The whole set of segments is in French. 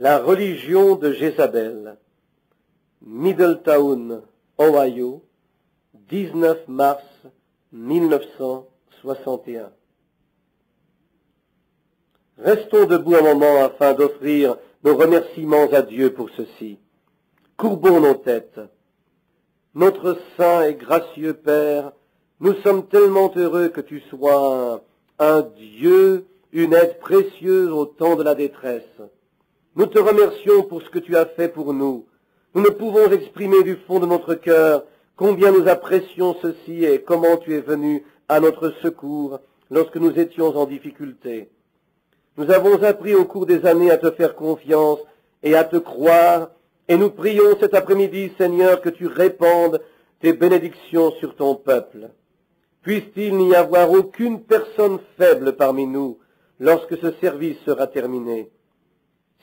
La religion de Jézabel, Middletown, Ohio, 19 mars 1961. Restons debout un moment afin d'offrir nos remerciements à Dieu pour ceci. Courbons nos têtes. Notre saint et gracieux Père, nous sommes tellement heureux que tu sois un Dieu, une aide précieuse au temps de la détresse. Nous te remercions pour ce que tu as fait pour nous. Nous ne pouvons exprimer du fond de notre cœur combien nous apprécions ceci et comment tu es venu à notre secours lorsque nous étions en difficulté. Nous avons appris au cours des années à te faire confiance et à te croire, et nous prions cet après-midi, Seigneur, que tu répandes tes bénédictions sur ton peuple. Puisse-t-il n'y avoir aucune personne faible parmi nous lorsque ce service sera terminé.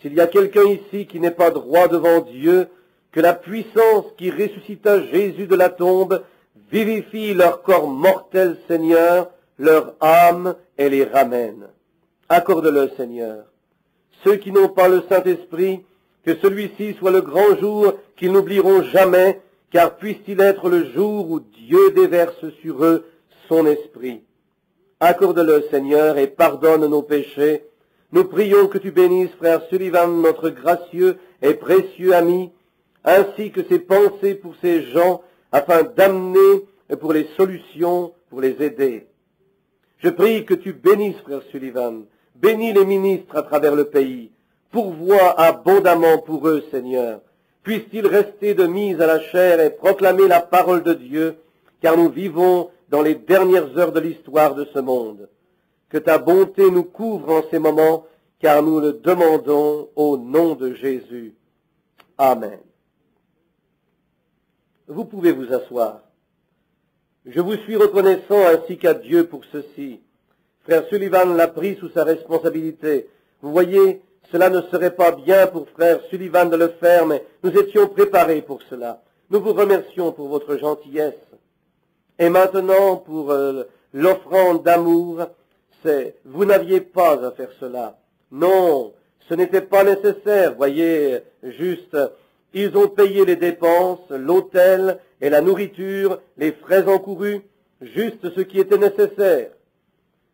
S'il y a quelqu'un ici qui n'est pas droit devant Dieu, que la puissance qui ressuscita Jésus de la tombe vivifie leur corps mortel, Seigneur, leur âme et les ramène. Accorde-le, Seigneur. Ceux qui n'ont pas le Saint-Esprit, que celui-ci soit le grand jour qu'ils n'oublieront jamais, car puisse-t-il être le jour où Dieu déverse sur eux son esprit. Accorde-le, Seigneur, et pardonne nos péchés. Nous prions que tu bénisses frère Sullivan, notre gracieux et précieux ami, ainsi que ses pensées pour ces gens, afin d'amener pour les solutions, pour les aider. Je prie que tu bénisses frère Sullivan, bénis les ministres à travers le pays, pourvois abondamment pour eux, Seigneur. Puisse-t-il rester de mise à la chair et proclamer la parole de Dieu, car nous vivons dans les dernières heures de l'histoire de ce monde. Que ta bonté nous couvre en ces moments, car nous le demandons au nom de Jésus. Amen. Vous pouvez vous asseoir. Je vous suis reconnaissant ainsi qu'à Dieu pour ceci. Frère Sullivan l'a pris sous sa responsabilité. Vous voyez, cela ne serait pas bien pour frère Sullivan de le faire, mais nous étions préparés pour cela. Nous vous remercions pour votre gentillesse. Et maintenant, pour l'offrande d'amour, vous n'aviez pas à faire cela. Non, ce n'était pas nécessaire, voyez, juste, ils ont payé les dépenses, l'hôtel et la nourriture, les frais encourus, juste ce qui était nécessaire.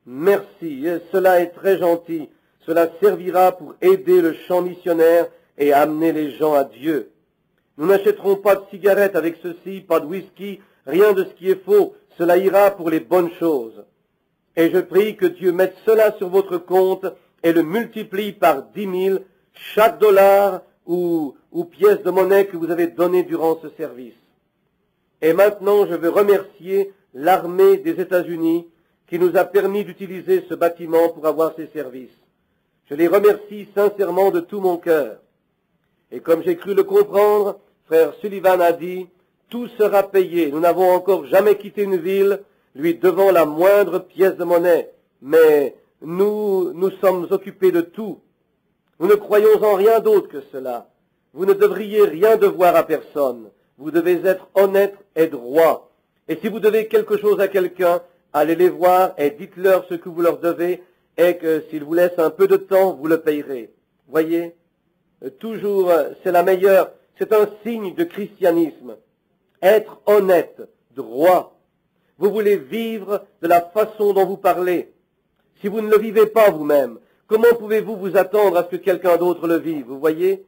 Merci, cela est très gentil. Cela servira pour aider le champ missionnaire et amener les gens à Dieu. Nous n'achèterons pas de cigarettes avec ceci, pas de whisky, rien de ce qui est faux. Cela ira pour les bonnes choses. Et je prie que Dieu mette cela sur votre compte et le multiplie par 10 000 chaque dollar ou pièce de monnaie que vous avez donné durant ce service. Et maintenant, je veux remercier l'armée des États-Unis qui nous a permis d'utiliser ce bâtiment pour avoir ces services. Je les remercie sincèrement de tout mon cœur. Et comme j'ai cru le comprendre, frère Sullivan a dit, tout sera payé. Nous n'avons encore jamais quitté une ville, lui devant la moindre pièce de monnaie. Mais nous sommes occupés de tout. Nous ne croyons en rien d'autre que cela. Vous ne devriez rien devoir à personne. Vous devez être honnête et droit. Et si vous devez quelque chose à quelqu'un, allez les voir et dites-leur ce que vous leur devez, et que s'ils vous laissent un peu de temps, vous le payerez. Voyez, toujours, c'est la meilleure, c'est un signe de christianisme. Être honnête, droit. Vous voulez vivre de la façon dont vous parlez. Si vous ne le vivez pas vous-même, comment pouvez-vous vous attendre à ce que quelqu'un d'autre le vive? Vous voyez,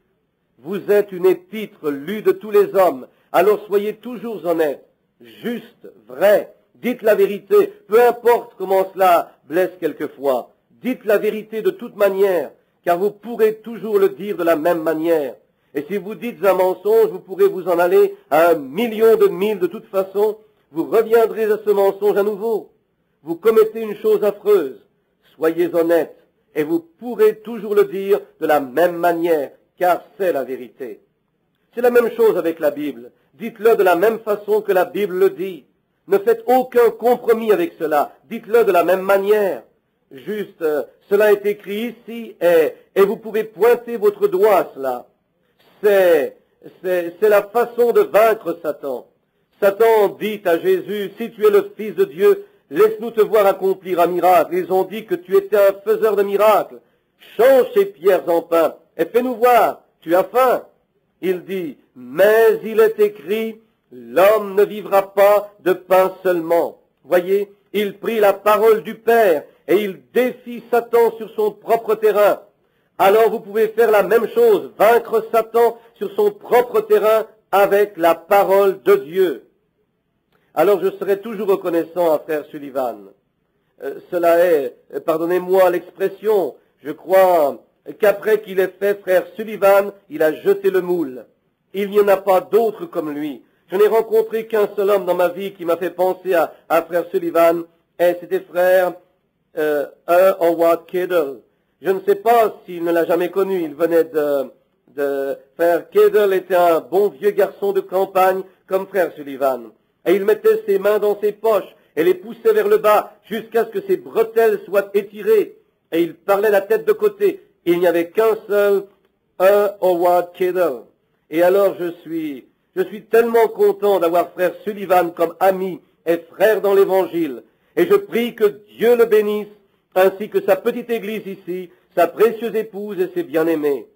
vous êtes une épître lue de tous les hommes, alors soyez toujours honnête, juste, vrai. Dites la vérité, peu importe comment cela blesse quelquefois. Dites la vérité de toute manière, car vous pourrez toujours le dire de la même manière. Et si vous dites un mensonge, vous pourrez vous en aller à 1 million de milles de toute façon. Vous reviendrez à ce mensonge à nouveau. Vous commettez une chose affreuse. Soyez honnête, et vous pourrez toujours le dire de la même manière, car c'est la vérité. C'est la même chose avec la Bible. Dites-le de la même façon que la Bible le dit. Ne faites aucun compromis avec cela. Dites-le de la même manière. Juste, cela est écrit ici et vous pouvez pointer votre doigt à cela. C'est la façon de vaincre Satan. Satan dit à Jésus, si tu es le Fils de Dieu, laisse-nous te voir accomplir un miracle. Ils ont dit que tu étais un faiseur de miracles. Change ces pierres en pain. et fais-nous voir, tu as faim. Il dit, mais il est écrit, l'homme ne vivra pas de pain seulement. Voyez, il prit la parole du Père et il défie Satan sur son propre terrain. Alors vous pouvez faire la même chose, vaincre Satan sur son propre terrain avec la parole de Dieu. Alors je serai toujours reconnaissant à frère Sullivan. Cela est, pardonnez-moi l'expression, je crois qu'après qu'il ait fait frère Sullivan, il a jeté le moule. Il n'y en a pas d'autre comme lui. Je n'ai rencontré qu'un seul homme dans ma vie qui m'a fait penser à frère Sullivan, et c'était frère Howard Kedel. Je ne sais pas s'il ne l'a jamais connu, il venait de frère Kedel était un bon vieux garçon de campagne comme frère Sullivan. Et il mettait ses mains dans ses poches et les poussait vers le bas jusqu'à ce que ses bretelles soient étirées. Et il parlait la tête de côté. Il n'y avait qu'un seul, Howard Kedel. Et alors je suis tellement content d'avoir frère Sullivan comme ami et frère dans l'évangile. Et je prie que Dieu le bénisse, ainsi que sa petite église ici, sa précieuse épouse et ses bien-aimés.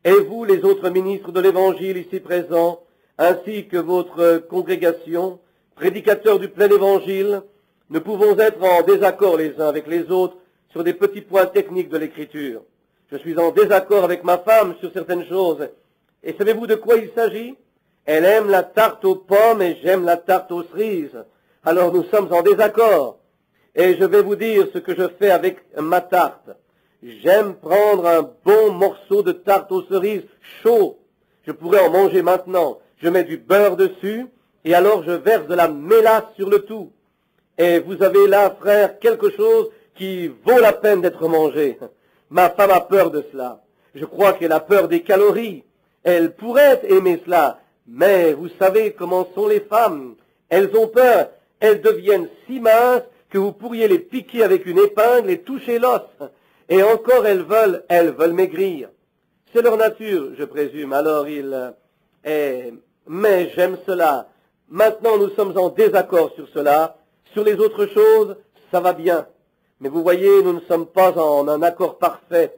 Et vous, les autres ministres de l'évangile ici présents, ainsi que votre congrégation, prédicateurs du plein évangile, nous pouvons être en désaccord les uns avec les autres sur des petits points techniques de l'écriture. Je suis en désaccord avec ma femme sur certaines choses. Et savez-vous de quoi il s'agit? Elle aime la tarte aux pommes et j'aime la tarte aux cerises. Alors nous sommes en désaccord. Et je vais vous dire ce que je fais avec ma tarte. J'aime prendre un bon morceau de tarte aux cerises chaud. Je pourrais en manger maintenant. Je mets du beurre dessus et alors je verse de la mélasse sur le tout. Et vous avez là, frère, quelque chose qui vaut la peine d'être mangé. Ma femme a peur de cela. Je crois qu'elle a peur des calories. Elle pourrait aimer cela. Mais vous savez comment sont les femmes. Elles ont peur. Elles deviennent si minces que vous pourriez les piquer avec une épingle et toucher l'os. Et encore elles veulent maigrir. C'est leur nature, je présume. Alors mais j'aime cela. Maintenant, nous sommes en désaccord sur cela. Sur les autres choses, ça va bien. Mais vous voyez, nous ne sommes pas en un accord parfait.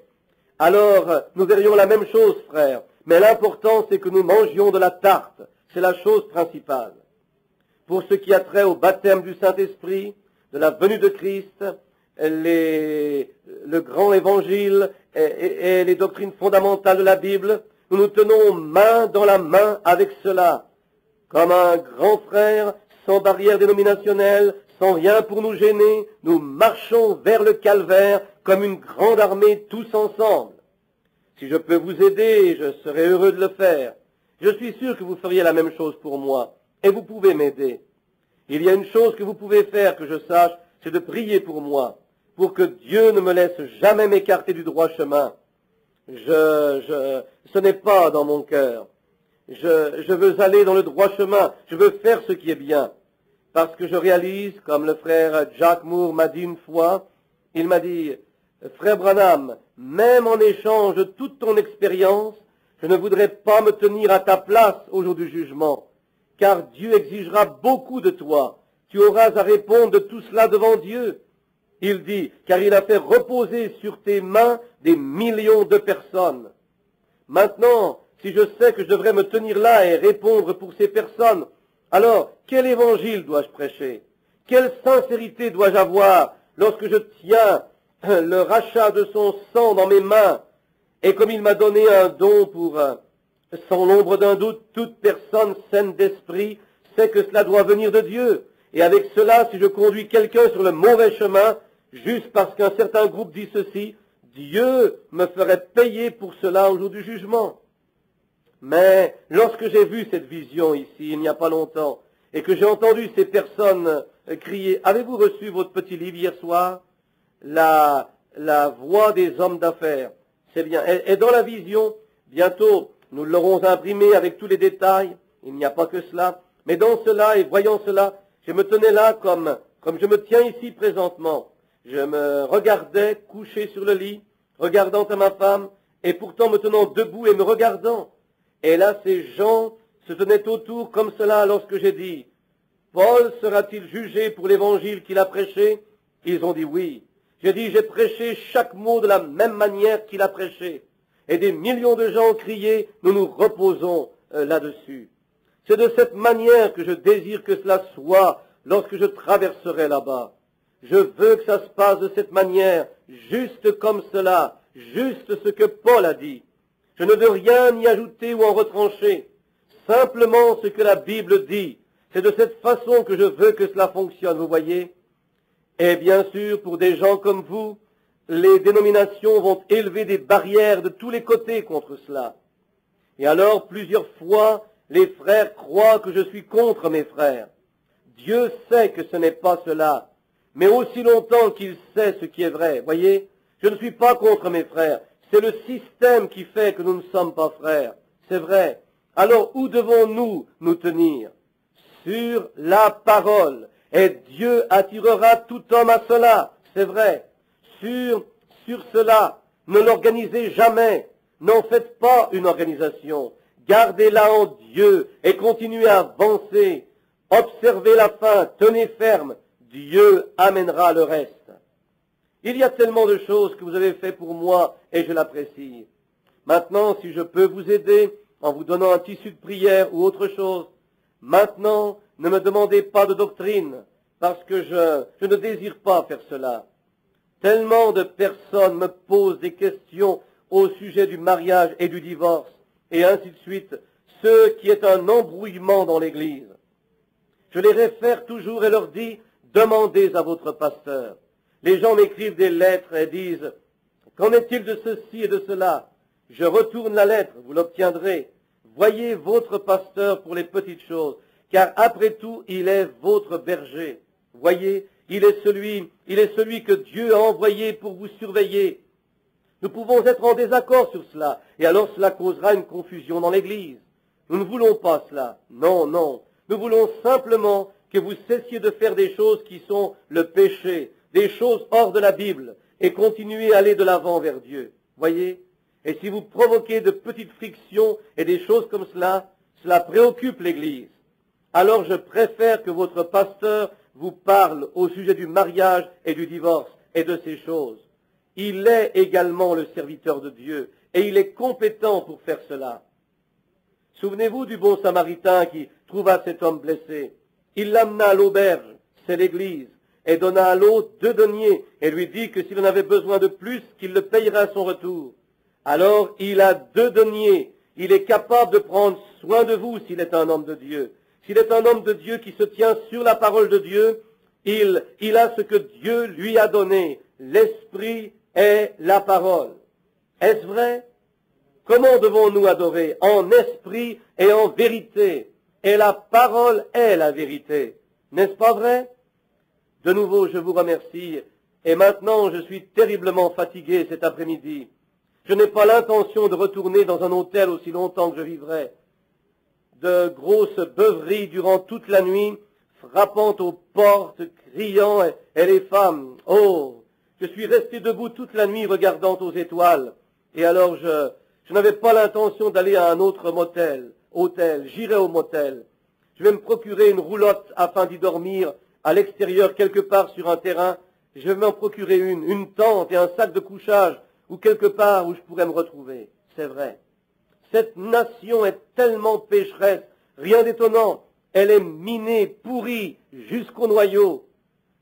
Alors, nous verrions la même chose, frère. Mais l'important, c'est que nous mangions de la tarte. C'est la chose principale. Pour ce qui a trait au baptême du Saint-Esprit, de la venue de Christ, le grand évangile et les doctrines fondamentales de la Bible, nous nous tenons main dans la main avec cela. Comme un grand frère, sans barrière dénominationnelle, sans rien pour nous gêner, nous marchons vers le calvaire comme une grande armée tous ensemble. Si je peux vous aider, je serai heureux de le faire. Je suis sûr que vous feriez la même chose pour moi, et vous pouvez m'aider. Il y a une chose que vous pouvez faire, que je sache, c'est de prier pour moi, pour que Dieu ne me laisse jamais m'écarter du droit chemin. Ce n'est pas dans mon cœur. Je veux aller dans le droit chemin. Je veux faire ce qui est bien. Parce que je réalise, comme le frère Jack Moore m'a dit une fois, il m'a dit, frère Branham, même en échange de toute ton expérience, je ne voudrais pas me tenir à ta place au jour du jugement, car Dieu exigera beaucoup de toi. Tu auras à répondre de tout cela devant Dieu. Il dit, car il a fait reposer sur tes mains des millions de personnes. Maintenant, si je sais que je devrais me tenir là et répondre pour ces personnes, alors quel évangile dois-je prêcher? Quelle sincérité dois-je avoir lorsque je tiens le rachat de son sang dans mes mains? Et comme il m'a donné un don pour, sans l'ombre d'un doute, toute personne saine d'esprit sait que cela doit venir de Dieu. Et avec cela, si je conduis quelqu'un sur le mauvais chemin, juste parce qu'un certain groupe dit ceci, Dieu me ferait payer pour cela au jour du jugement. Mais lorsque j'ai vu cette vision ici, il n'y a pas longtemps, et que j'ai entendu ces personnes crier, avez-vous reçu votre petit livre hier soir? La voix des hommes d'affaires. C'est bien. Et dans la vision, bientôt, nous l'aurons imprimé avec tous les détails. Il n'y a pas que cela. Mais dans cela, et voyant cela, je me tenais là comme je me tiens ici présentement. Je me regardais couché sur le lit, regardant à ma femme, et pourtant me tenant debout et me regardant. Et là, ces gens se tenaient autour comme cela lorsque j'ai dit, Paul sera-t-il jugé pour l'évangile qu'il a prêché? Ils ont dit oui. J'ai dit, j'ai prêché chaque mot de la même manière qu'il a prêché. et des millions de gens ont crié, nous nous reposons là-dessus. C'est de cette manière que je désire que cela soit lorsque je traverserai là-bas. Je veux que ça se passe de cette manière, juste comme cela, juste ce que Paul a dit. Je ne veux rien y ajouter ou en retrancher, simplement ce que la Bible dit. C'est de cette façon que je veux que cela fonctionne, vous voyez. Et bien sûr, pour des gens comme vous, les dénominations vont élever des barrières de tous les côtés contre cela. Et alors, plusieurs fois, les frères croient que je suis contre mes frères. Dieu sait que ce n'est pas cela, mais aussi longtemps qu'il sait ce qui est vrai. Voyez, je ne suis pas contre mes frères. C'est le système qui fait que nous ne sommes pas frères. C'est vrai. Alors, où devons-nous nous tenir? Sur la parole. Et Dieu attirera tout homme à cela. C'est vrai. Sur cela, ne l'organisez jamais. N'en faites pas une organisation. Gardez-la en Dieu et continuez à avancer. Observez la fin, tenez ferme. Dieu amènera le reste. Il y a tellement de choses que vous avez fait pour moi et je l'apprécie. Maintenant, si je peux vous aider en vous donnant un tissu de prière ou autre chose, maintenant, ne me demandez pas de doctrine parce que je ne désire pas faire cela. Tellement de personnes me posent des questions au sujet du mariage et du divorce, et ainsi de suite, ce qui est un embrouillement dans l'Église. Je les réfère toujours et leur dis, demandez à votre pasteur. Les gens m'écrivent des lettres et disent, qu'en est-il de ceci et de cela? Je retourne la lettre, vous l'obtiendrez. Voyez votre pasteur pour les petites choses, car après tout, il est votre berger. Voyez, il est celui que Dieu a envoyé pour vous surveiller. Nous pouvons être en désaccord sur cela, et alors cela causera une confusion dans l'Église. Nous ne voulons pas cela. Non, non. Nous voulons simplement que vous cessiez de faire des choses qui sont le péché, des choses hors de la Bible, et continuez à aller de l'avant vers Dieu. Voyez? Et si vous provoquez de petites frictions et des choses comme cela, cela préoccupe l'Église. Alors je préfère que votre pasteur vous parle au sujet du mariage et du divorce et de ces choses. Il est également le serviteur de Dieu et il est compétent pour faire cela. Souvenez-vous du bon samaritain qui trouva cet homme blessé. Il l'amena à l'auberge, c'est l'Église, et donna à l'autre 2 deniers et lui dit que s'il en avait besoin de plus, qu'il le payerait à son retour. Alors il a 2 deniers. Il est capable de prendre soin de vous s'il est un homme de Dieu. S'il est un homme de Dieu qui se tient sur la parole de Dieu, il a ce que Dieu lui a donné. L'Esprit est la parole. Est-ce vrai? Comment devons-nous adorer? En esprit et en vérité. Et la parole est la vérité. N'est-ce pas vrai? De nouveau, je vous remercie. Et maintenant, je suis terriblement fatigué cet après-midi. Je n'ai pas l'intention de retourner dans un hôtel aussi longtemps que je vivrai. De grosses beuveries durant toute la nuit, frappant aux portes, criant, et les femmes. Oh, je suis resté debout toute la nuit regardant aux étoiles. Et alors je n'avais pas l'intention d'aller à un autre hôtel. J'irai au motel. Je vais me procurer une roulotte afin d'y dormir à l'extérieur quelque part sur un terrain. Je vais m'en procurer une tente et un sac de couchage ou quelque part où je pourrais me retrouver. C'est vrai. Cette nation est tellement pécheresse, rien d'étonnant. Elle est minée, pourrie, jusqu'au noyau.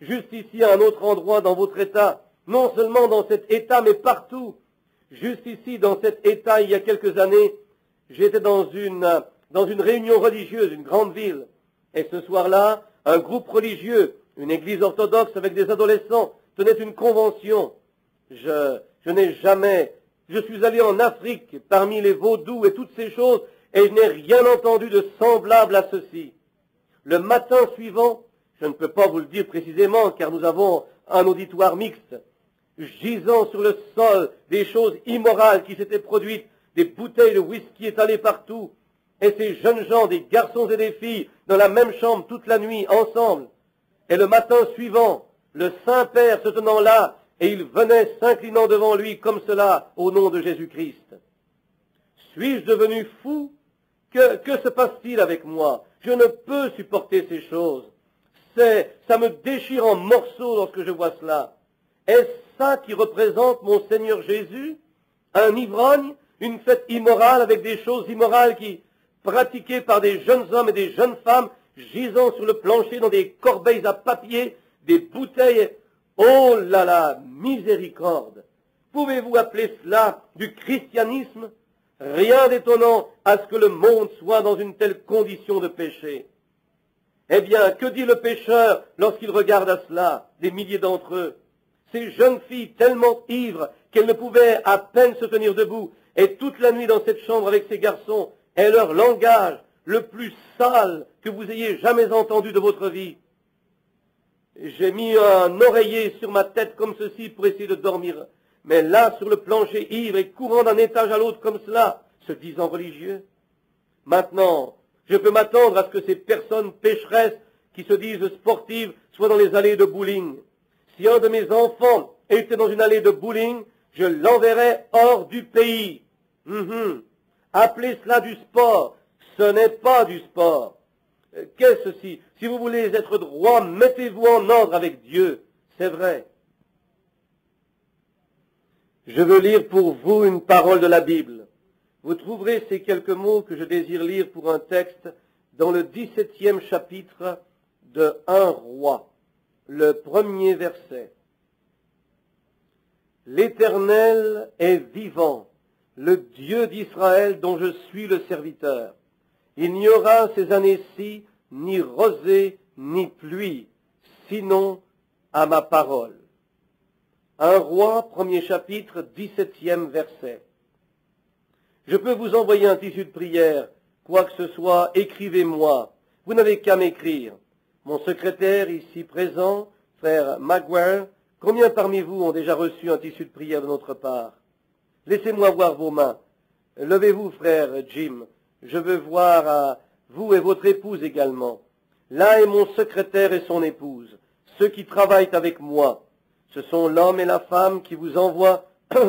Juste ici, à un autre endroit dans votre État, non seulement dans cet État, mais partout. Juste ici, dans cet État, il y a quelques années, j'étais dans une réunion religieuse, une grande ville. Et ce soir-là, un groupe religieux, une église orthodoxe avec des adolescents, tenait une convention. Je suis allé en Afrique, parmi les vaudous et toutes ces choses, et je n'ai rien entendu de semblable à ceci. Le matin suivant, je ne peux pas vous le dire précisément, car nous avons un auditoire mixte, gisant sur le sol des choses immorales qui s'étaient produites, des bouteilles de whisky étalées partout, et ces jeunes gens, des garçons et des filles, dans la même chambre toute la nuit, ensemble. Et le matin suivant, le Saint-Père se tenant là, et il venait s'inclinant devant lui comme cela, au nom de Jésus-Christ. Suis-je devenu fou? Que se passe-t-il avec moi? Je ne peux supporter ces choses. Ça me déchire en morceaux lorsque je vois cela. Est-ce ça qui représente mon Seigneur Jésus? Un ivrogne? une fête immorale avec des choses immorales qui pratiquées par des jeunes hommes et des jeunes femmes gisant sur le plancher dans des corbeilles à papier, des bouteilles. Oh là là, miséricorde! Pouvez-vous appeler cela du christianisme? Rien d'étonnant à ce que le monde soit dans une telle condition de péché. Eh bien, que dit le pécheur lorsqu'il regarde à cela, des milliers d'entre eux? Ces jeunes filles tellement ivres qu'elles ne pouvaient à peine se tenir debout, et toute la nuit dans cette chambre avec ces garçons, et leur langage le plus sale que vous ayez jamais entendu de votre vie. J'ai mis un oreiller sur ma tête comme ceci pour essayer de dormir. Mais là, sur le plancher ivre et courant d'un étage à l'autre comme cela, se disant religieux. Maintenant, je peux m'attendre à ce que ces personnes pécheresses qui se disent sportives soient dans les allées de bowling. Si un de mes enfants était dans une allée de bowling, je l'enverrais hors du pays. Appelez cela du sport. Ce n'est pas du sport. Qu'est-ce ceci? Si vous voulez être droit, mettez-vous en ordre avec Dieu. C'est vrai. Je veux lire pour vous une parole de la Bible. Vous trouverez ces quelques mots que je désire lire pour un texte dans le 17e chapitre de 1 Roi, le premier verset. L'Éternel est vivant, le Dieu d'Israël dont je suis le serviteur. Il n'y aura ces années-ci ni rosée ni pluie, sinon à ma parole. 1 Roi, premier chapitre, 17e verset. Je peux vous envoyer un tissu de prière, quoi que ce soit, écrivez-moi. Vous n'avez qu'à m'écrire. Mon secrétaire ici présent, frère Maguire, combien parmi vous ont déjà reçu un tissu de prière de notre part? Laissez-moi voir vos mains. Levez-vous, frère Jim. Je veux voir vous et votre épouse également. Là est mon secrétaire et son épouse, ceux qui travaillent avec moi. Ce sont l'homme et la femme qui vous envoient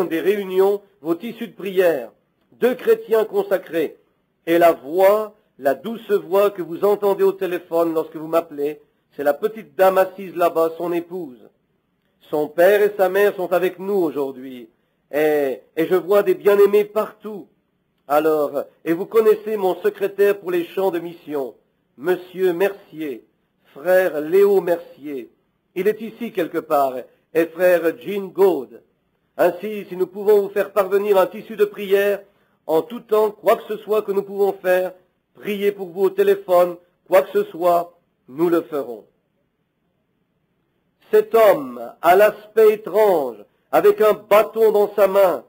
des réunions, vos tissus de prière, 2 chrétiens consacrés. Et la voix, la douce voix que vous entendez au téléphone lorsque vous m'appelez, c'est la petite dame assise là-bas, son épouse. Son père et sa mère sont avec nous aujourd'hui. Et je vois des bien-aimés partout. Alors, et vous connaissez mon secrétaire pour les chants de mission, Monsieur Mercier, frère Léo Mercier. Il est ici quelque part, et frère Jean Gaude. Ainsi, si nous pouvons vous faire parvenir un tissu de prière, en tout temps, quoi que ce soit que nous pouvons faire, prier pour vous au téléphone, quoi que ce soit, nous le ferons. Cet homme, à l'aspect étrange, avec un bâton dans sa main,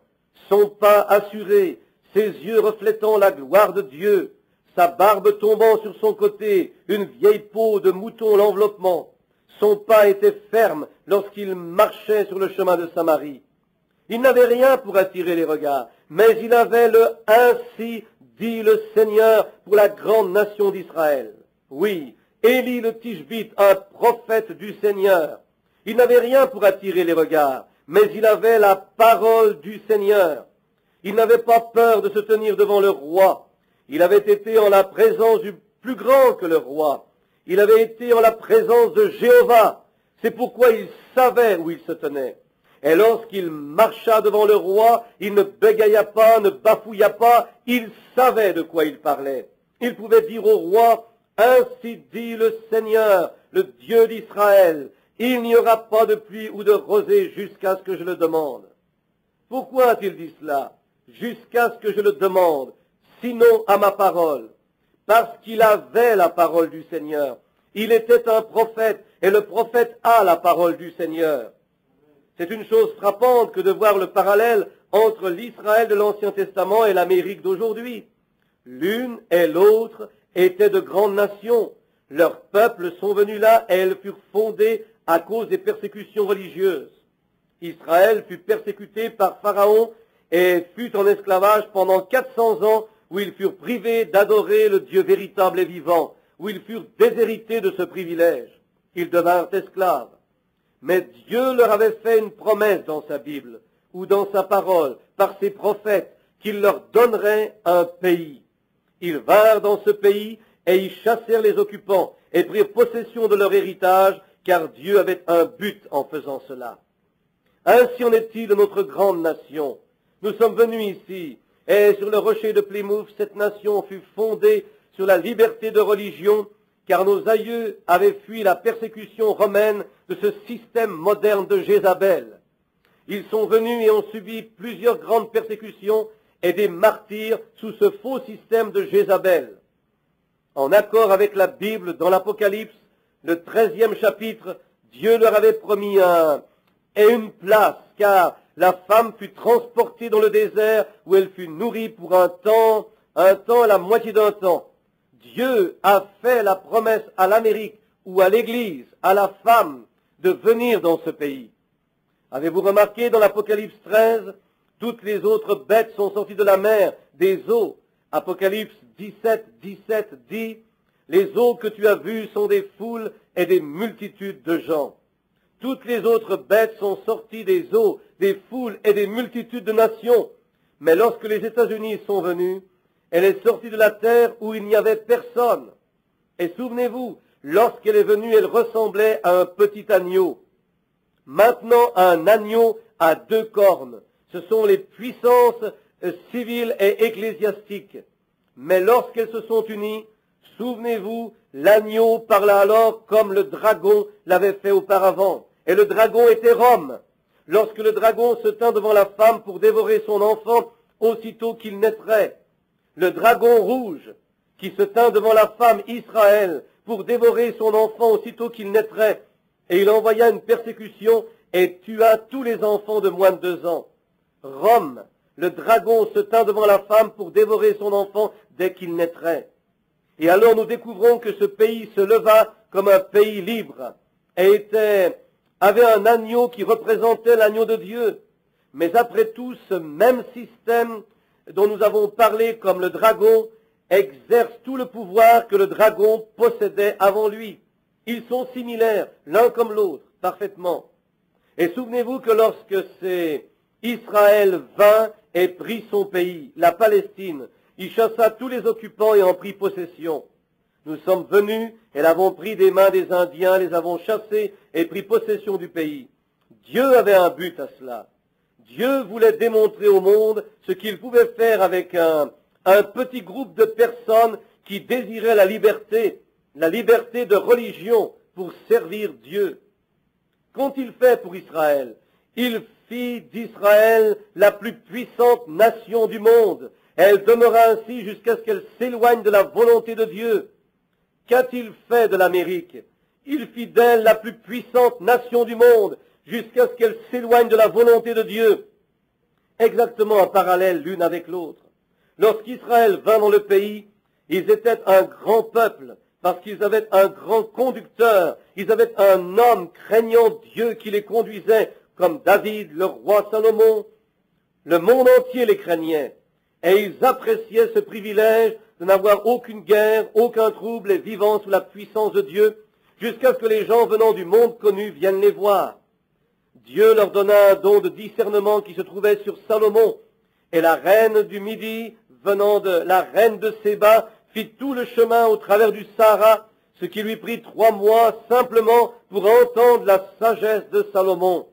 son pas assuré, ses yeux reflétant la gloire de Dieu, sa barbe tombant sur son côté, une vieille peau de mouton l'enveloppement. Son pas était ferme lorsqu'il marchait sur le chemin de Samarie. Il n'avait rien pour attirer les regards, mais il avait le « Ainsi dit le Seigneur » pour la grande nation d'Israël. Oui, Élie le Tishbite, un prophète du Seigneur. Il n'avait rien pour attirer les regards, mais il avait la parole du Seigneur. Il n'avait pas peur de se tenir devant le roi. Il avait été en la présence du plus grand que le roi. Il avait été en la présence de Jéhovah. C'est pourquoi il savait où il se tenait. Et lorsqu'il marcha devant le roi, il ne bégaya pas, ne bafouilla pas, il savait de quoi il parlait. Il pouvait dire au roi, « Ainsi dit le Seigneur, le Dieu d'Israël, il n'y aura pas de pluie ou de rosée jusqu'à ce que je le demande. » Pourquoi a-t-il dit cela? Jusqu'à ce que je le demande, sinon à ma parole. Parce qu'il avait la parole du Seigneur. Il était un prophète, et le prophète a la parole du Seigneur. C'est une chose frappante que de voir le parallèle entre l'Israël de l'Ancien Testament et l'Amérique d'aujourd'hui. L'une et l'autre étaient de grandes nations. Leurs peuples sont venus là et elles furent fondées à cause des persécutions religieuses. Israël fut persécuté par Pharaon et fut en esclavage pendant 400 ans où ils furent privés d'adorer le Dieu véritable et vivant, où ils furent déshérités de ce privilège. Ils devinrent esclaves. Mais Dieu leur avait fait une promesse dans sa Bible, ou dans sa parole, par ses prophètes, qu'il leur donnerait un pays. Ils vinrent dans ce pays et y chassèrent les occupants et prirent possession de leur héritage, car Dieu avait un but en faisant cela. Ainsi en est-il de notre grande nation. Nous sommes venus ici, Et sur le rocher de Plymouth, cette nation fut fondée sur la liberté de religion, car nos aïeux avaient fui la persécution romaine de ce système moderne de Jézabel. Ils sont venus et ont subi plusieurs grandes persécutions et des martyrs sous ce faux système de Jézabel. En accord avec la Bible, dans l'Apocalypse, le 13e chapitre, Dieu leur avait promis une place, car la femme fut transportée dans le désert où elle fut nourrie pour un temps, la moitié d'un temps. Dieu a fait la promesse à l'Amérique ou à l'Église, à la femme, de venir dans ce pays. Avez-vous remarqué dans l'Apocalypse 13, toutes les autres bêtes sont sorties de la mer, des eaux. Apocalypse 17 dit, les eaux que tu as vues sont des foules et des multitudes de gens. Toutes les autres bêtes sont sorties des eaux, des foules et des multitudes de nations. Mais lorsque les États-Unis sont venus, elle est sortie de la terre où il n'y avait personne. Et souvenez-vous, lorsqu'elle est venue, elle ressemblait à un petit agneau. Maintenant, un agneau à 2 cornes. Ce sont les puissances civiles et ecclésiastiques. Mais lorsqu'elles se sont unies, souvenez-vous, l'agneau parla alors comme le dragon l'avait fait auparavant. Et le dragon était Rome. Lorsque le dragon se tint devant la femme pour dévorer son enfant, aussitôt qu'il naîtrait, le dragon rouge qui se tint devant la femme Israël pour dévorer son enfant aussitôt qu'il naîtrait, et il envoya une persécution et tua tous les enfants de moins de 2 ans. Rome, le dragon se tint devant la femme pour dévorer son enfant dès qu'il naîtrait. Et alors nous découvrons que ce pays se leva comme un pays libre et avait un agneau qui représentait l'agneau de Dieu. Mais après tout, ce même système dont nous avons parlé comme le dragon exerce tout le pouvoir que le dragon possédait avant lui. Ils sont similaires, l'un comme l'autre, parfaitement. Et souvenez-vous que lorsque Israël vint et prit son pays, la Palestine, il chassa tous les occupants et en prit possession. Nous sommes venus et l'avons pris des mains des Indiens, les avons chassés et pris possession du pays. Dieu avait un but à cela. Dieu voulait démontrer au monde ce qu'il pouvait faire avec un petit groupe de personnes qui désiraient la liberté de religion pour servir Dieu. Qu'ont-ils fait pour Israël? Il fit d'Israël la plus puissante nation du monde. Elle demeura ainsi jusqu'à ce qu'elle s'éloigne de la volonté de Dieu. Qu'a-t-il fait de l'Amérique? Il fit d'elle la plus puissante nation du monde jusqu'à ce qu'elle s'éloigne de la volonté de Dieu. Exactement en parallèle l'une avec l'autre. Lorsqu'Israël vint dans le pays, ils étaient un grand peuple parce qu'ils avaient un grand conducteur. Ils avaient un homme craignant Dieu qui les conduisait, comme David, le roi Salomon. Le monde entier les craignait. Et ils appréciaient ce privilège de n'avoir aucune guerre, aucun trouble et vivant sous la puissance de Dieu, jusqu'à ce que les gens venant du monde connu viennent les voir. Dieu leur donna un don de discernement qui se trouvait sur Salomon, et la reine du Midi, venant de la reine de Séba, fit tout le chemin au travers du Sahara, ce qui lui prit 3 mois simplement pour entendre la sagesse de Salomon.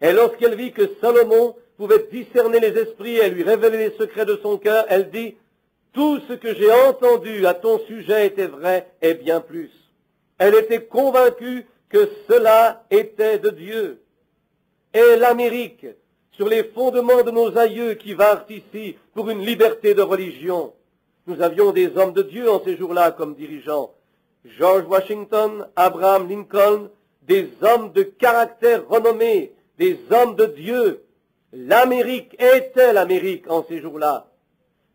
Et lorsqu'elle vit que Salomon pouvait discerner les esprits et lui révéler les secrets de son cœur, elle dit, « Tout ce que j'ai entendu à ton sujet était vrai et bien plus. » Elle était convaincue que cela était de Dieu. Et l'Amérique, sur les fondements de nos aïeux qui vinrent ici pour une liberté de religion. Nous avions des hommes de Dieu en ces jours-là comme dirigeants. George Washington, Abraham Lincoln, des hommes de caractère renommés, des hommes de Dieu. L'Amérique était l'Amérique en ces jours-là.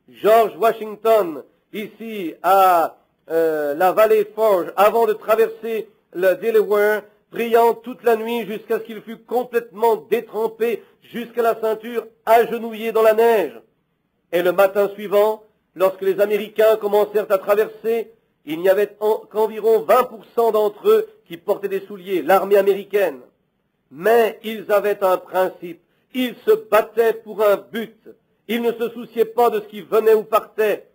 George Washington, ici à la vallée Forge, avant de traverser le Delaware, priant toute la nuit jusqu'à ce qu'il fût complètement détrempé jusqu'à la ceinture, agenouillé dans la neige. Et le matin suivant, lorsque les Américains commencèrent à traverser, il n'y avait qu'environ 20% d'entre eux qui portaient des souliers, l'armée américaine. Mais ils avaient un principe, ils se battaient pour un but, ils ne se souciaient pas de ce qui venait ou partait.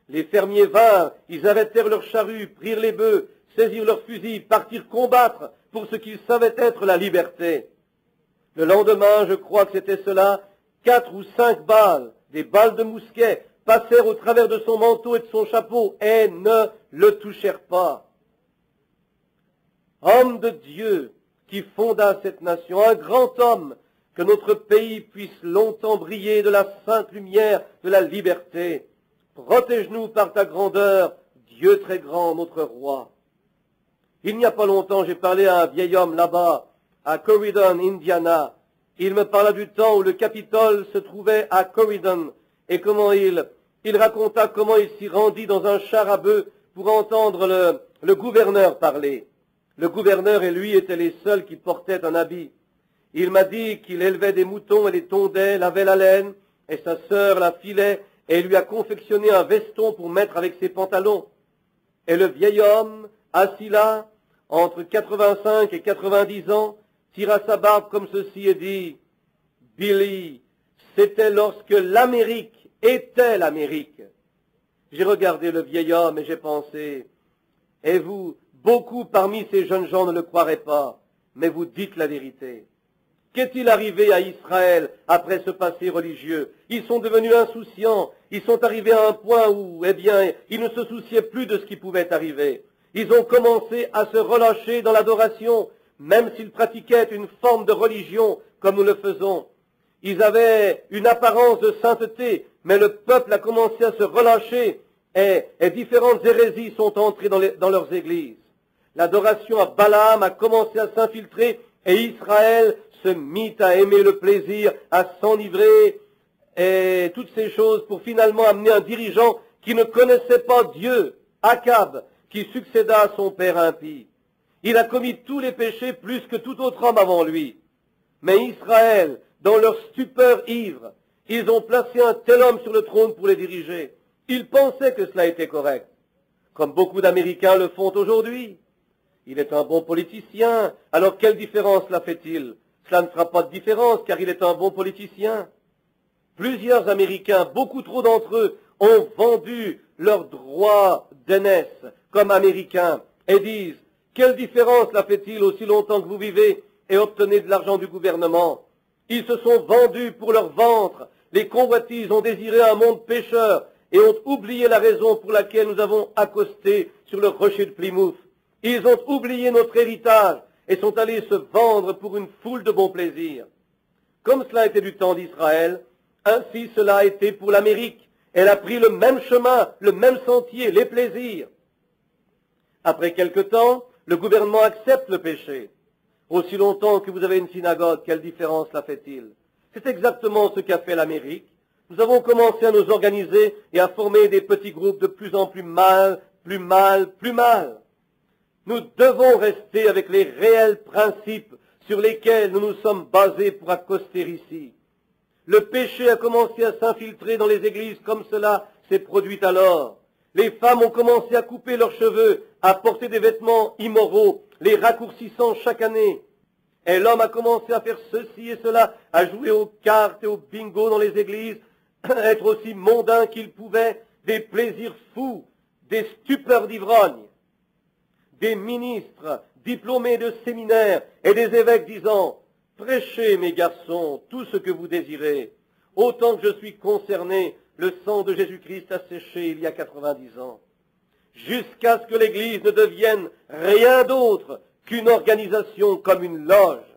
Les fermiers vinrent, ils arrêtèrent leurs charrues, prirent les bœufs, saisirent leurs fusils, partirent combattre pour ce qu'ils savaient être la liberté. Le lendemain, je crois que c'était cela, 4 ou 5 balles, des balles de mousquet passèrent au travers de son manteau et de son chapeau et ne le touchèrent pas. Homme de Dieu qui fonda cette nation, un grand homme, que notre pays puisse longtemps briller de la sainte lumière de la liberté. Protège-nous par ta grandeur, Dieu très grand, notre roi. Il n'y a pas longtemps, j'ai parlé à un vieil homme là-bas, à Corydon, Indiana. Il me parla du temps où le Capitole se trouvait à Corydon et comment il raconta comment il s'y rendit dans un char à bœufs pour entendre le gouverneur parler. Le gouverneur et lui étaient les seuls qui portaient un habit. Il m'a dit qu'il élevait des moutons et les tondait, lavait la laine, et sa sœur la filait et lui a confectionné un veston pour mettre avec ses pantalons. Et le vieil homme, assis là, entre 85 et 90 ans, tira sa barbe comme ceci et dit, « Billy, c'était lorsque l'Amérique était l'Amérique. » J'ai regardé le vieil homme et j'ai pensé, « Et vous, beaucoup parmi ces jeunes gens ne le croiraient pas, mais vous dites la vérité. » Qu'est-il arrivé à Israël après ce passé religieux? Ils sont devenus insouciants. Ils sont arrivés à un point où, eh bien, ils ne se souciaient plus de ce qui pouvait arriver. Ils ont commencé à se relâcher dans l'adoration, même s'ils pratiquaient une forme de religion comme nous le faisons. Ils avaient une apparence de sainteté, mais le peuple a commencé à se relâcher et différentes hérésies sont entrées dans leurs églises. L'adoration à Balaam a commencé à s'infiltrer et Israël se mit à aimer le plaisir, à s'enivrer et toutes ces choses pour finalement amener un dirigeant qui ne connaissait pas Dieu, Akab, qui succéda à son père impie. Il a commis tous les péchés plus que tout autre homme avant lui. Mais Israël, dans leur stupeur ivre, ils ont placé un tel homme sur le trône pour les diriger. Ils pensaient que cela était correct, comme beaucoup d'Américains le font aujourd'hui. Il est un bon politicien, alors quelle différence cela fait-il? Cela ne fera pas de différence car il est un bon politicien. Plusieurs Américains, beaucoup trop d'entre eux, ont vendu leurs droits d'aînesse comme Américains et disent « Quelle différence cela fait-il aussi longtemps que vous vivez et obtenez de l'argent du gouvernement ?» Ils se sont vendus pour leur ventre. Les convoitises ont désiré un monde pécheur et ont oublié la raison pour laquelle nous avons accosté sur le rocher de Plymouth. Ils ont oublié notre héritage et sont allés se vendre pour une foule de bons plaisirs. Comme cela était du temps d'Israël, ainsi cela a été pour l'Amérique. Elle a pris le même chemin, le même sentier, les plaisirs. Après quelque temps, le gouvernement accepte le péché. Aussi longtemps que vous avez une synagogue, quelle différence cela fait-il? C'est exactement ce qu'a fait l'Amérique. Nous avons commencé à nous organiser et à former des petits groupes de plus en plus mal. Nous devons rester avec les réels principes sur lesquels nous nous sommes basés pour accoster ici. Le péché a commencé à s'infiltrer dans les églises comme cela s'est produit alors. Les femmes ont commencé à couper leurs cheveux, à porter des vêtements immoraux, les raccourcissant chaque année. Et l'homme a commencé à faire ceci et cela, à jouer aux cartes et au bingo dans les églises, être aussi mondain qu'il pouvait, des plaisirs fous, des stupeurs d'ivrogne. Des ministres diplômés de séminaires et des évêques disant « Prêchez, mes garçons, tout ce que vous désirez. Autant que je suis concerné, le sang de Jésus-Christ a séché il y a 90 ans. » Jusqu'à ce que l'Église ne devienne rien d'autre qu'une organisation comme une loge.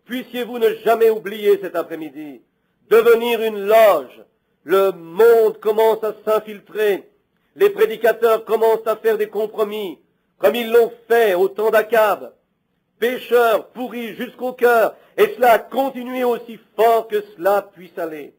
Puissiez-vous ne jamais oublier cet après-midi, devenir une loge. Le monde commence à s'infiltrer. Les prédicateurs commencent à faire des compromis, comme ils l'ont fait au temps d'Akab. Pécheurs pourris jusqu'au cœur, et cela a continué aussi fort que cela puisse aller.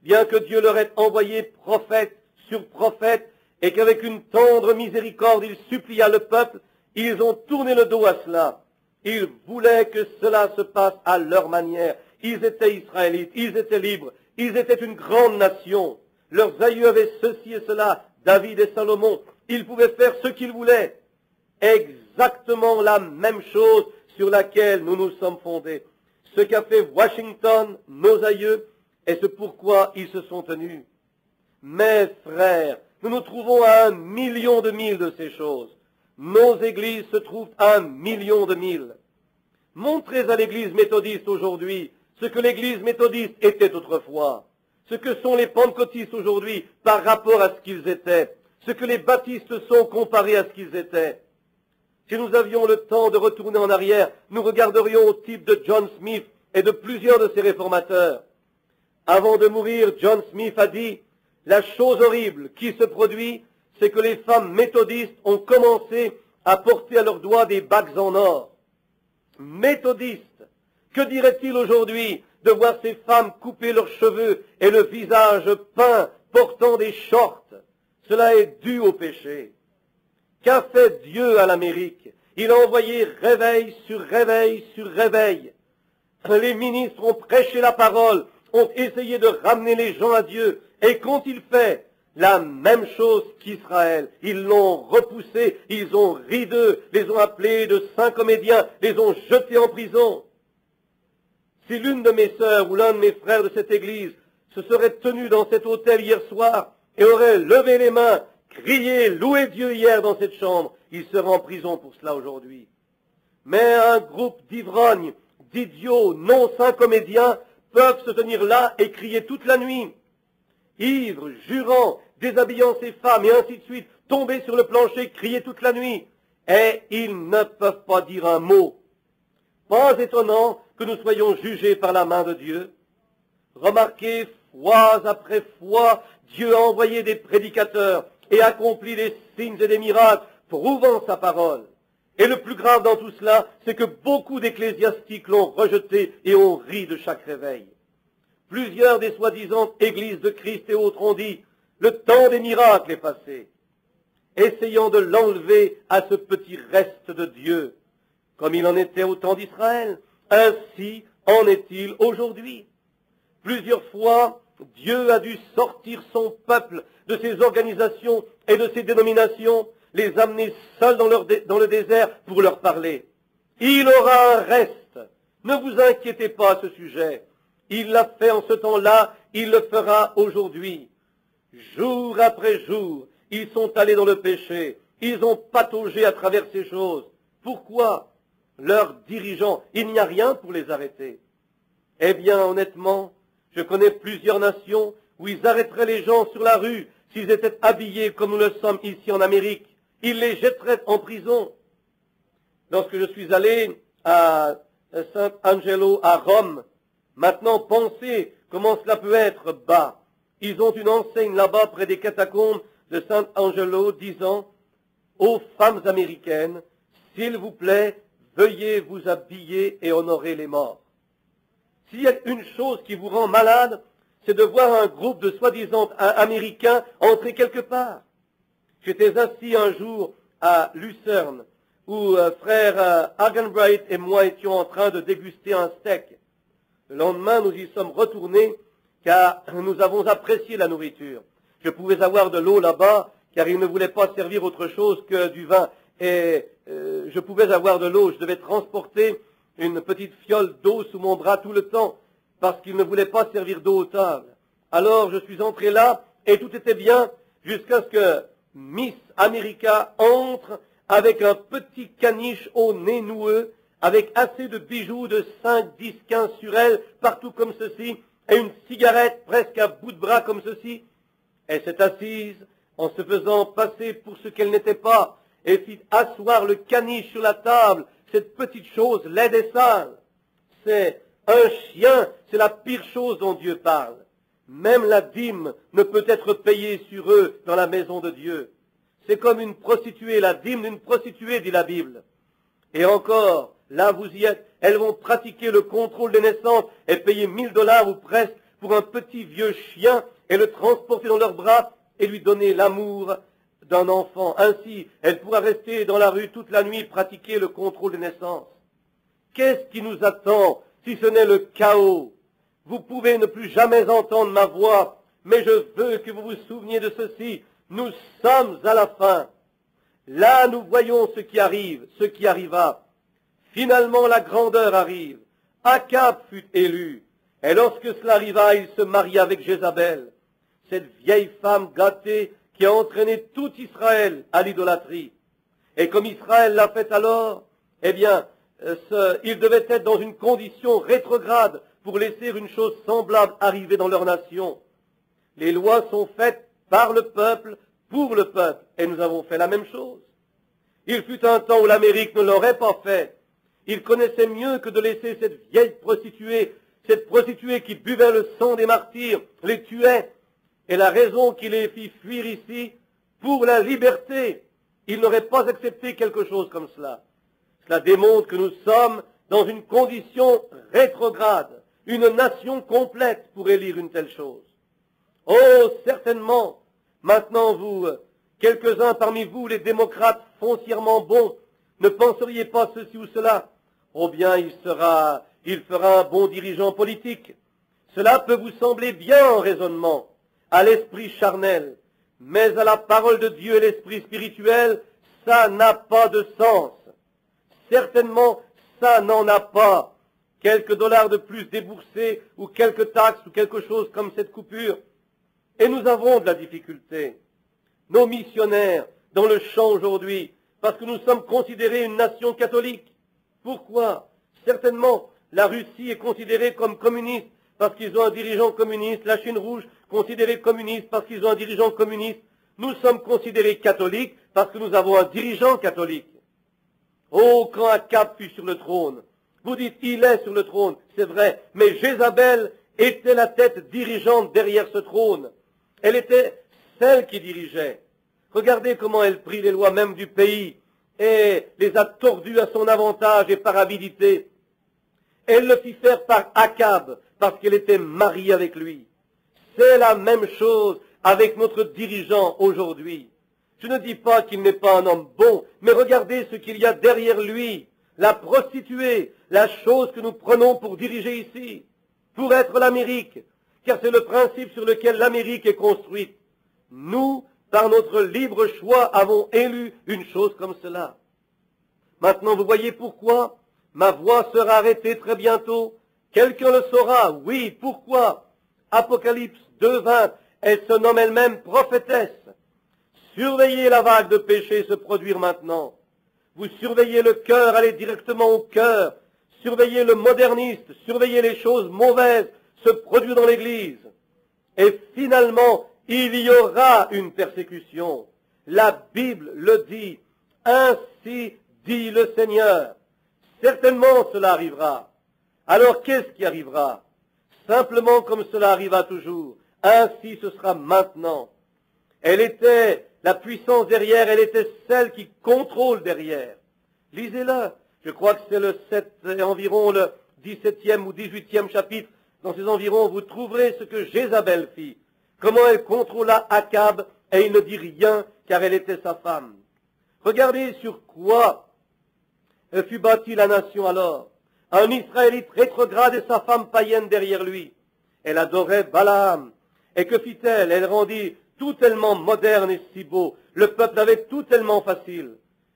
Bien que Dieu leur ait envoyé prophète sur prophète, et qu'avec une tendre miséricorde il supplia le peuple, ils ont tourné le dos à cela. Ils voulaient que cela se passe à leur manière. Ils étaient israélites, ils étaient libres, ils étaient une grande nation. Leurs aïeux avaient ceci et cela, David et Salomon. Ils pouvaient faire ce qu'ils voulaient. Exactement la même chose sur laquelle nous nous sommes fondés. Ce qu'a fait Washington, nos aïeux, et ce pourquoi ils se sont tenus. Mes frères, nous nous trouvons à 1 million de milles de ces choses. Nos églises se trouvent à 1 million de milles. Montrez à l'église méthodiste aujourd'hui ce que l'église méthodiste était autrefois. ce que sont les pentecôtistes aujourd'hui par rapport à ce qu'ils étaient, ce que les baptistes sont comparés à ce qu'ils étaient. Si nous avions le temps de retourner en arrière, nous regarderions au type de John Smith et de plusieurs de ses réformateurs. Avant de mourir, John Smith a dit, la chose horrible qui se produit, c'est que les femmes méthodistes ont commencé à porter à leurs doigts des bagues en or. Méthodistes, que dirait-il aujourd'hui de voir ces femmes couper leurs cheveux et le visage peint, portant des shorts? Cela est dû au péché. Qu'a fait Dieu à l'Amérique? Il a envoyé réveil sur réveil sur réveil. Les ministres ont prêché la parole, ont essayé de ramener les gens à Dieu. Et qu'ont-ils fait? La même chose qu'Israël. Ils l'ont repoussé, ils ont ri d'eux, les ont appelés de saints comédiens, les ont jetés en prison. Si l'une de mes sœurs ou l'un de mes frères de cette église se serait tenu dans cet hôtel hier soir et aurait levé les mains, crié, loué Dieu hier dans cette chambre, il serait en prison pour cela aujourd'hui. Mais un groupe d'ivrognes, d'idiots, non saints comédiens peuvent se tenir là et crier toute la nuit. Ivres, jurant, déshabillant ces femmes et ainsi de suite, tomber sur le plancher, crier toute la nuit. Et ils ne peuvent pas dire un mot. Pas étonnant que nous soyons jugés par la main de Dieu. Remarquez, fois après fois, Dieu a envoyé des prédicateurs et accompli des signes et des miracles, prouvant sa parole. Et le plus grave dans tout cela, c'est que beaucoup d'ecclésiastiques l'ont rejeté et ont ri de chaque réveil. Plusieurs des soi-disant églises de Christ et autres ont dit, le temps des miracles est passé, essayant de l'enlever à ce petit reste de Dieu. Comme il en était au temps d'Israël, ainsi en est-il aujourd'hui. Plusieurs fois, Dieu a dû sortir son peuple de ses organisations et de ses dénominations, les amener seuls dans le désert pour leur parler. Il aura un reste. Ne vous inquiétez pas à ce sujet. Il l'a fait en ce temps-là, il le fera aujourd'hui. Jour après jour, ils sont allés dans le péché. Ils ont pataugé à travers ces choses. Pourquoi? Leurs dirigeants, il n'y a rien pour les arrêter. Eh bien, honnêtement, je connais plusieurs nations où ils arrêteraient les gens sur la rue s'ils étaient habillés comme nous le sommes ici en Amérique. Ils les jetteraient en prison. Lorsque je suis allé à Sant'Angelo, à Rome, maintenant pensez comment cela peut être bas. Ils ont une enseigne là-bas près des catacombes de Sant'Angelo disant aux femmes américaines, s'il vous plaît, veuillez vous habiller et honorer les morts. S'il y a une chose qui vous rend malade, c'est de voir un groupe de soi-disant Américains entrer quelque part. J'étais assis un jour à Lucerne, où frère Hagenbright et moi étions en train de déguster un steak. Le lendemain, nous y sommes retournés, car nous avons apprécié la nourriture. Je pouvais avoir de l'eau là-bas, car ils ne voulaient pas servir autre chose que du vin. Et je pouvais avoir de l'eau, je devais transporter une petite fiole d'eau sous mon bras tout le temps, parce qu'ils ne voulaient pas servir d'eau aux tables. Alors je suis entré là, et tout était bien, jusqu'à ce que Miss America entre avec un petit caniche au nez noueux, avec assez de bijoux de 5, 10, 15 sur elle, partout comme ceci, et une cigarette presque à bout de bras comme ceci. Elle s'est assise en se faisant passer pour ce qu'elle n'était pas, et fit asseoir le caniche sur la table, cette petite chose laide et sale. C'est un chien, c'est la pire chose dont Dieu parle. Même la dîme ne peut être payée sur eux dans la maison de Dieu. C'est comme une prostituée, la dîme d'une prostituée, dit la Bible. Et encore, là vous y êtes, elles vont pratiquer le contrôle des naissances et payer $1000 ou presque pour un petit vieux chien et le transporter dans leurs bras et lui donner l'amour d'un enfant. Ainsi, elle pourra rester dans la rue toute la nuit, pratiquer le contrôle des naissances. Qu'est-ce qui nous attend si ce n'est le chaos? Vous pouvez ne plus jamais entendre ma voix, mais je veux que vous vous souveniez de ceci. Nous sommes à la fin. Là, nous voyons ce qui arrive, ce qui arriva. Finalement, la grandeur arrive. Akab fut élu. Et lorsque cela arriva, il se maria avec Jézabel, cette vieille femme gâtée qui a entraîné tout Israël à l'idolâtrie. Et comme Israël l'a fait alors, eh bien, il devait être dans une condition rétrograde pour laisser une chose semblable arriver dans leur nation. Les lois sont faites par le peuple, pour le peuple. Et nous avons fait la même chose. Il fut un temps où l'Amérique ne l'aurait pas fait. Il connaissait mieux que de laisser cette vieille prostituée, cette prostituée qui buvait le sang des martyrs, les tuait. Et la raison qui les fit fuir ici, pour la liberté, il n'aurait pas accepté quelque chose comme cela. Cela démontre que nous sommes dans une condition rétrograde. Une nation complète pourrait lire une telle chose. Oh, certainement, maintenant vous, quelques-uns parmi vous, les démocrates foncièrement bons, ne penseriez pas ceci ou cela. Oh bien, il fera un bon dirigeant politique. Cela peut vous sembler bien en raisonnement, à l'esprit charnel, mais à la parole de Dieu et l'esprit spirituel, ça n'a pas de sens. Certainement, ça n'en a pas. Quelques dollars de plus déboursés, ou quelques taxes, ou quelque chose comme cette coupure. Et nous avons de la difficulté. Nos missionnaires, dans le champ aujourd'hui, parce que nous sommes considérés une nation catholique. Pourquoi? Certainement, la Russie est considérée comme communiste parce qu'ils ont un dirigeant communiste, la Chine rouge considérée communiste parce qu'ils ont un dirigeant communiste. Nous sommes considérés catholiques parce que nous avons un dirigeant catholique. Oh, quand Akab fut sur le trône, vous dites, il est sur le trône, c'est vrai, mais Jézabel était la tête dirigeante derrière ce trône. Elle était celle qui dirigeait. Regardez comment elle prit les lois même du pays et les a tordues à son avantage et par avidité. Elle le fit faire par Akab, parce qu'elle était mariée avec lui. C'est la même chose avec notre dirigeant aujourd'hui. Je ne dis pas qu'il n'est pas un homme bon, mais regardez ce qu'il y a derrière lui. La prostituée, la chose que nous prenons pour diriger ici, pour être l'Amérique, car c'est le principe sur lequel l'Amérique est construite. Nous, par notre libre choix, avons élu une chose comme cela. Maintenant, vous voyez pourquoi ma voix sera arrêtée très bientôt. Quelqu'un le saura. Oui, pourquoi? Apocalypse 2:20, elle se nomme elle-même prophétesse. Surveillez la vague de péché se produire maintenant. Vous surveillez le cœur, allez directement au cœur. Surveillez le moderniste, surveillez les choses mauvaises se produire dans l'Église. Et finalement, il y aura une persécution. La Bible le dit. Ainsi dit le Seigneur. Certainement cela arrivera. Alors qu'est-ce qui arrivera? Simplement comme cela arriva toujours. Ainsi ce sera maintenant. Elle était la puissance derrière, elle était celle qui contrôle derrière. Lisez-le. Je crois que c'est environ le 17e ou 18e chapitre. Dans ces environs, vous trouverez ce que Jézabel fit. Comment elle contrôla Akab et il ne dit rien car elle était sa femme. Regardez sur quoi fut bâtie la nation alors. Un Israélite rétrograde et sa femme païenne derrière lui. Elle adorait Balaam. Et que fit-elle? Elle rendit tout tellement moderne et si beau. Le peuple avait tout tellement facile.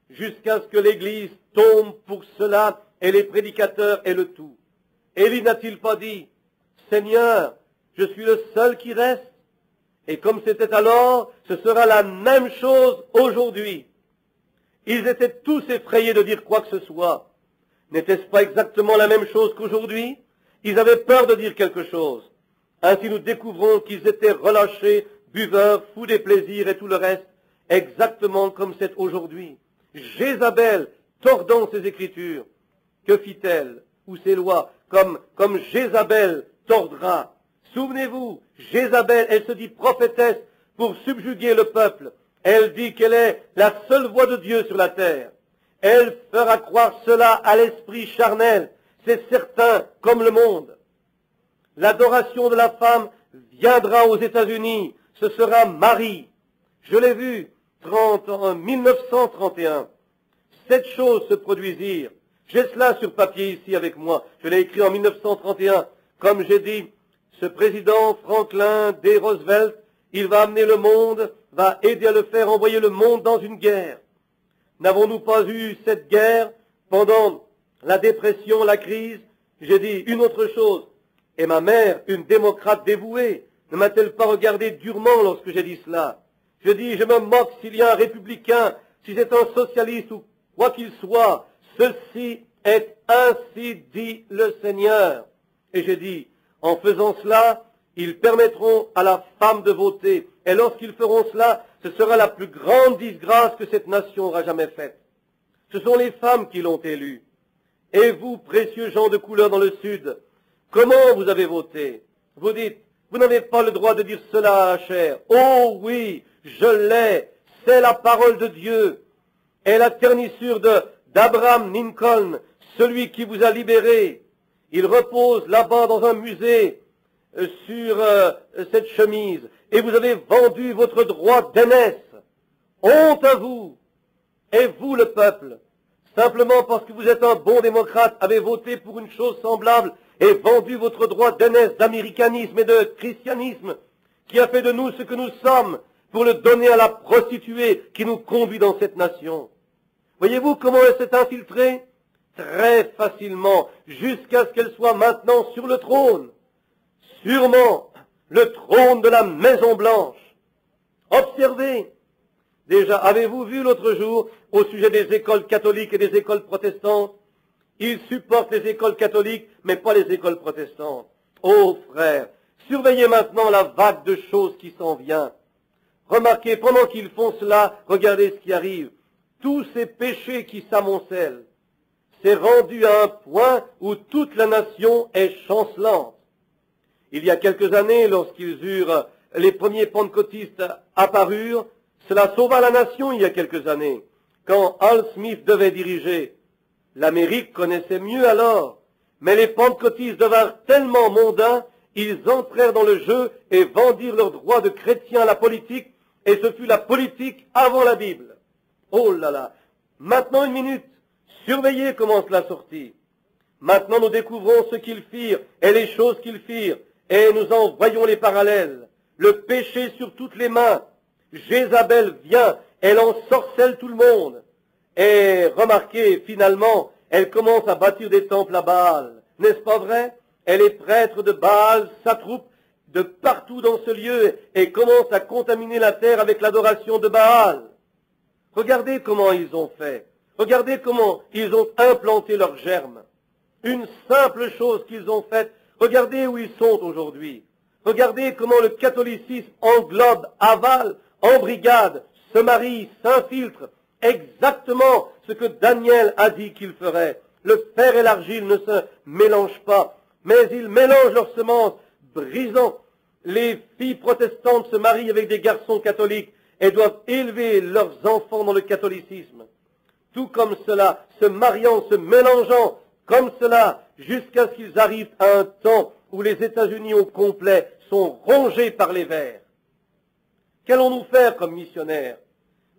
Jusqu'à ce que l'Église tombe pour cela et les prédicateurs et le tout. Élie n'a-t-il pas dit, Seigneur, je suis le seul qui reste? Et comme c'était alors, ce sera la même chose aujourd'hui. Ils étaient tous effrayés de dire quoi que ce soit. N'était-ce pas exactement la même chose qu'aujourd'hui? Ils avaient peur de dire quelque chose. Ainsi nous découvrons qu'ils étaient relâchés, buveurs, fous des plaisirs et tout le reste, exactement comme c'est aujourd'hui. Jézabel, tordant ses écritures, que fit-elle? Ou ses lois, comme Jézabel tordra. Souvenez-vous, Jézabel, elle se dit prophétesse pour subjuguer le peuple. Elle dit qu'elle est la seule voix de Dieu sur la terre. Elle fera croire cela à l'esprit charnel. C'est certain, comme le monde. L'adoration de la femme viendra aux États-Unis. Ce sera Marie. Je l'ai vu en 1931. Cette chose se produisirent. J'ai cela sur papier ici avec moi. Je l'ai écrit en 1931. Comme j'ai dit, ce président Franklin D. Roosevelt, il va amener le monde, va aider à le faire envoyer le monde dans une guerre. N'avons-nous pas eu cette guerre pendant la dépression, la crise? J'ai dit une autre chose. Et ma mère, une démocrate dévouée, ne m'a-t-elle pas regardé durement lorsque j'ai dit cela? Je dis, je me moque s'il y a un républicain, si c'est un socialiste ou quoi qu'il soit. Ceci est ainsi dit le Seigneur. Et j'ai dit, en faisant cela, Ils permettront à la femme de voter. Et lorsqu'ils feront cela, ce sera la plus grande disgrâce que cette nation aura jamais faite. Ce sont les femmes qui l'ont élu. Et vous, précieux gens de couleur dans le Sud, comment vous avez voté? Vous dites, vous n'avez pas le droit de dire cela à la chair. Oh oui, je l'ai. C'est la parole de Dieu. Et la ternissure d'Abraham Lincoln, celui qui vous a libéré. Il repose là-bas dans un musée sur cette chemise. Et vous avez vendu votre droit d'aînesse. Honte à vous. Et vous, le peuple, simplement parce que vous êtes un bon démocrate, avez voté pour une chose semblable et vendu votre droit d'aînesse, d'américanisme et de christianisme, qui a fait de nous ce que nous sommes, pour le donner à la prostituée qui nous conduit dans cette nation. Voyez-vous comment elle s'est infiltrée? Très facilement, jusqu'à ce qu'elle soit maintenant sur le trône. Sûrement, le trône de la Maison Blanche. Observez. Déjà, avez-vous vu l'autre jour, au sujet des écoles catholiques et des écoles protestantes? Ils supportent les écoles catholiques, mais pas les écoles protestantes. Oh frères, surveillez maintenant la vague de choses qui s'en vient. Remarquez, pendant qu'ils font cela, regardez ce qui arrive. Tous ces péchés qui s'amoncellent, c'est rendu à un point où toute la nation est chancelante. Il y a quelques années, lorsqu'ils eurent, les premiers pentecôtistes apparurent, cela sauva la nation il y a quelques années. Quand Al Smith devait diriger, l'Amérique connaissait mieux alors, mais les pentecôtistes devinrent tellement mondains, ils entrèrent dans le jeu et vendirent leur droit de chrétiens à la politique, et ce fut la politique avant la Bible. Oh là là! Maintenant une minute, surveillez comment cela sortit. Maintenant nous découvrons ce qu'ils firent et les choses qu'ils firent, et nous en voyons les parallèles. Le péché sur toutes les mains. Jézabel vient, elle ensorcelle tout le monde. Et remarquez, finalement, elle commence à bâtir des temples à Baal. N'est-ce pas vrai? Et les prêtres de Baal s'attroupent de partout dans ce lieu et commencent à contaminer la terre avec l'adoration de Baal. Regardez comment ils ont fait. Regardez comment ils ont implanté leurs germes. Une simple chose qu'ils ont faite. Regardez où ils sont aujourd'hui. Regardez comment le catholicisme englobe, avale, embrigade, se marie, s'infiltre. Exactement ce que Daniel a dit qu'il ferait. Le fer et l'argile ne se mélangent pas, mais ils mélangent leurs semences, brisant. Les filles protestantes se marient avec des garçons catholiques et doivent élever leurs enfants dans le catholicisme. Tout comme cela, se mariant, se mélangeant, comme cela, jusqu'à ce qu'ils arrivent à un temps où les États-Unis au complet sont rongés par les vers. Qu'allons-nous faire comme missionnaires?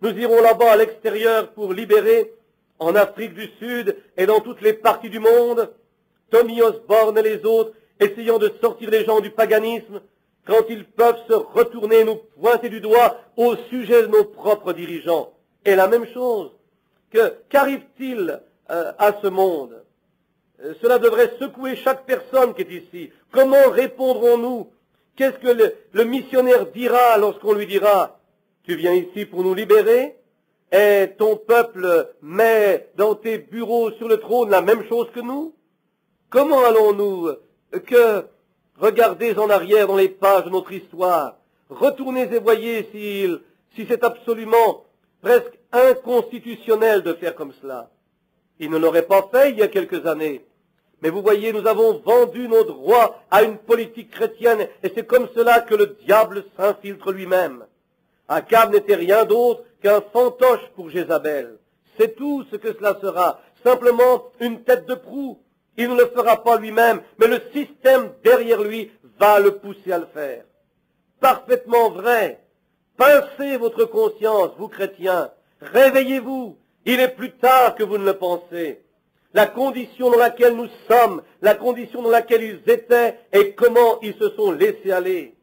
Nous irons là-bas à l'extérieur pour libérer, en Afrique du Sud et dans toutes les parties du monde, Tommy Osborne et les autres, essayant de sortir les gens du paganisme, quand ils peuvent se retourner et nous pointer du doigt au sujet de nos propres dirigeants. Et la même chose, qu'arrive-t-il à ce monde? Cela devrait secouer chaque personne qui est ici. Comment répondrons-nous? Qu'est-ce que le missionnaire dira lorsqu'on lui dira « Tu viens ici pour nous libérer et ton peuple met dans tes bureaux sur le trône la même chose que nous ?» Comment allons-nous regardez en arrière dans les pages de notre histoire, retournez et voyez si c'est absolument presque inconstitutionnel de faire comme cela. Il ne l'aurait pas fait il y a quelques années. Mais vous voyez, nous avons vendu nos droits à une politique chrétienne, et c'est comme cela que le diable s'infiltre lui-même. Akab n'était rien d'autre qu'un fantoche pour Jézabel. C'est tout ce que cela sera, simplement une tête de proue. Il ne le fera pas lui-même, mais le système derrière lui va le pousser à le faire. Parfaitement vrai. Pincez votre conscience, vous chrétiens. Réveillez-vous. Il est plus tard que vous ne le pensez. La condition dans laquelle nous sommes, la condition dans laquelle ils étaient et comment ils se sont laissés aller.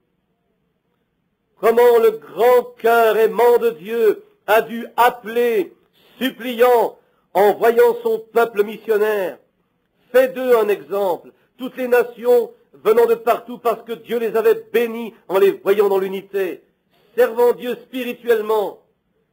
Comment le grand cœur aimant de Dieu a dû appeler, suppliant, en voyant son peuple missionnaire. Faites d'eux un exemple. Toutes les nations venant de partout parce que Dieu les avait bénis en les voyant dans l'unité, servant Dieu spirituellement.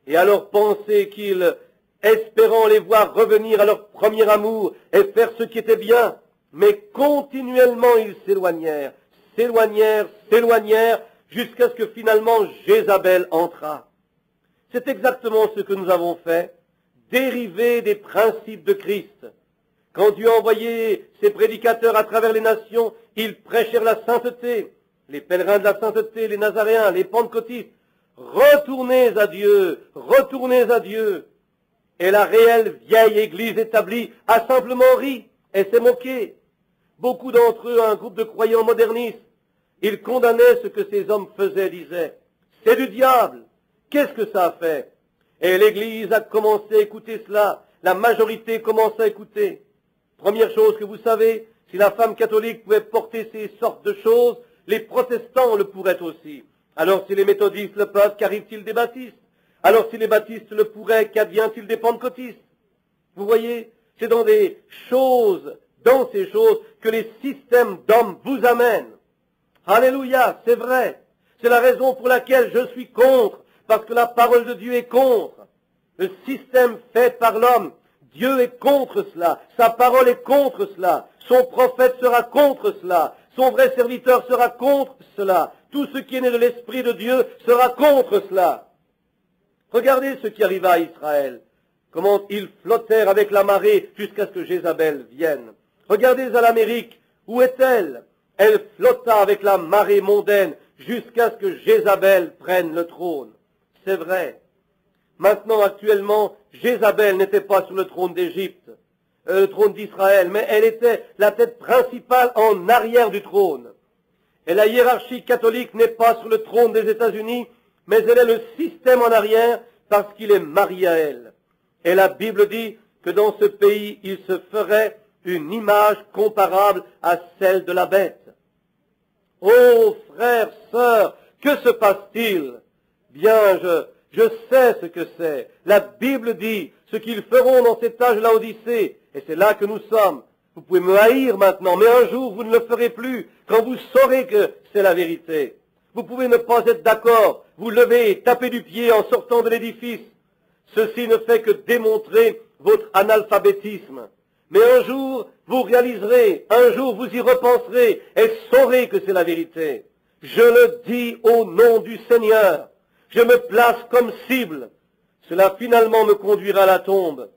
Et alors pensez qu'ils, espérant les voir revenir à leur premier amour et faire ce qui était bien, mais continuellement ils s'éloignèrent, s'éloignèrent, jusqu'à ce que finalement Jézabel entra. C'est exactement ce que nous avons fait, dériver des principes de Christ. Quand Dieu a envoyé ses prédicateurs à travers les nations, ils prêchèrent la sainteté. Les pèlerins de la sainteté, les Nazaréens, les Pentecôtistes, retournez à Dieu, retournez à Dieu. Et la réelle vieille Église établie a simplement ri et s'est moquée. Beaucoup d'entre eux, un groupe de croyants modernistes, ils condamnaient ce que ces hommes faisaient, disaient, c'est du diable. Qu'est-ce que ça a fait? Et l'Église a commencé à écouter cela. La majorité commence à écouter. Première chose que vous savez, si la femme catholique pouvait porter ces sortes de choses, les protestants le pourraient aussi. Alors si les méthodistes le peuvent, qu'arrive-t-il des baptistes? Alors si les baptistes le pourraient, qu'advient-il des pentecôtistes? Vous voyez, c'est dans ces choses que les systèmes d'hommes vous amènent. Alléluia, c'est vrai. C'est la raison pour laquelle je suis contre, parce que la parole de Dieu est contre. Le système fait par l'homme, Dieu est contre cela. Sa parole est contre cela. Son prophète sera contre cela. Son vrai serviteur sera contre cela. Tout ce qui est né de l'Esprit de Dieu sera contre cela. Regardez ce qui arriva à Israël. Comment ils flottèrent avec la marée jusqu'à ce que Jézabel vienne. Regardez à l'Amérique. Où est-elle? Elle flotta avec la marée mondaine jusqu'à ce que Jézabel prenne le trône. C'est vrai. Maintenant, actuellement, Jézabel n'était pas sur le trône d'Égypte, le trône d'Israël, mais elle était la tête principale en arrière du trône. Et la hiérarchie catholique n'est pas sur le trône des États-Unis, mais elle est le système en arrière parce qu'il est marié à elle. Et la Bible dit que dans ce pays, il se ferait une image comparable à celle de la bête. Oh, frères, sœurs, que se passe-t-il? Bien, je sais ce que c'est. La Bible dit ce qu'ils feront dans cet âge Laodicée, et c'est là que nous sommes. Vous pouvez me haïr maintenant, mais un jour vous ne le ferez plus, quand vous saurez que c'est la vérité. Vous pouvez ne pas être d'accord, vous levez et tapez du pied en sortant de l'édifice. Ceci ne fait que démontrer votre analphabétisme. Mais un jour, vous réaliserez, un jour vous y repenserez et saurez que c'est la vérité. Je le dis au nom du Seigneur. Je me place comme cible. Cela finalement me conduira à la tombe.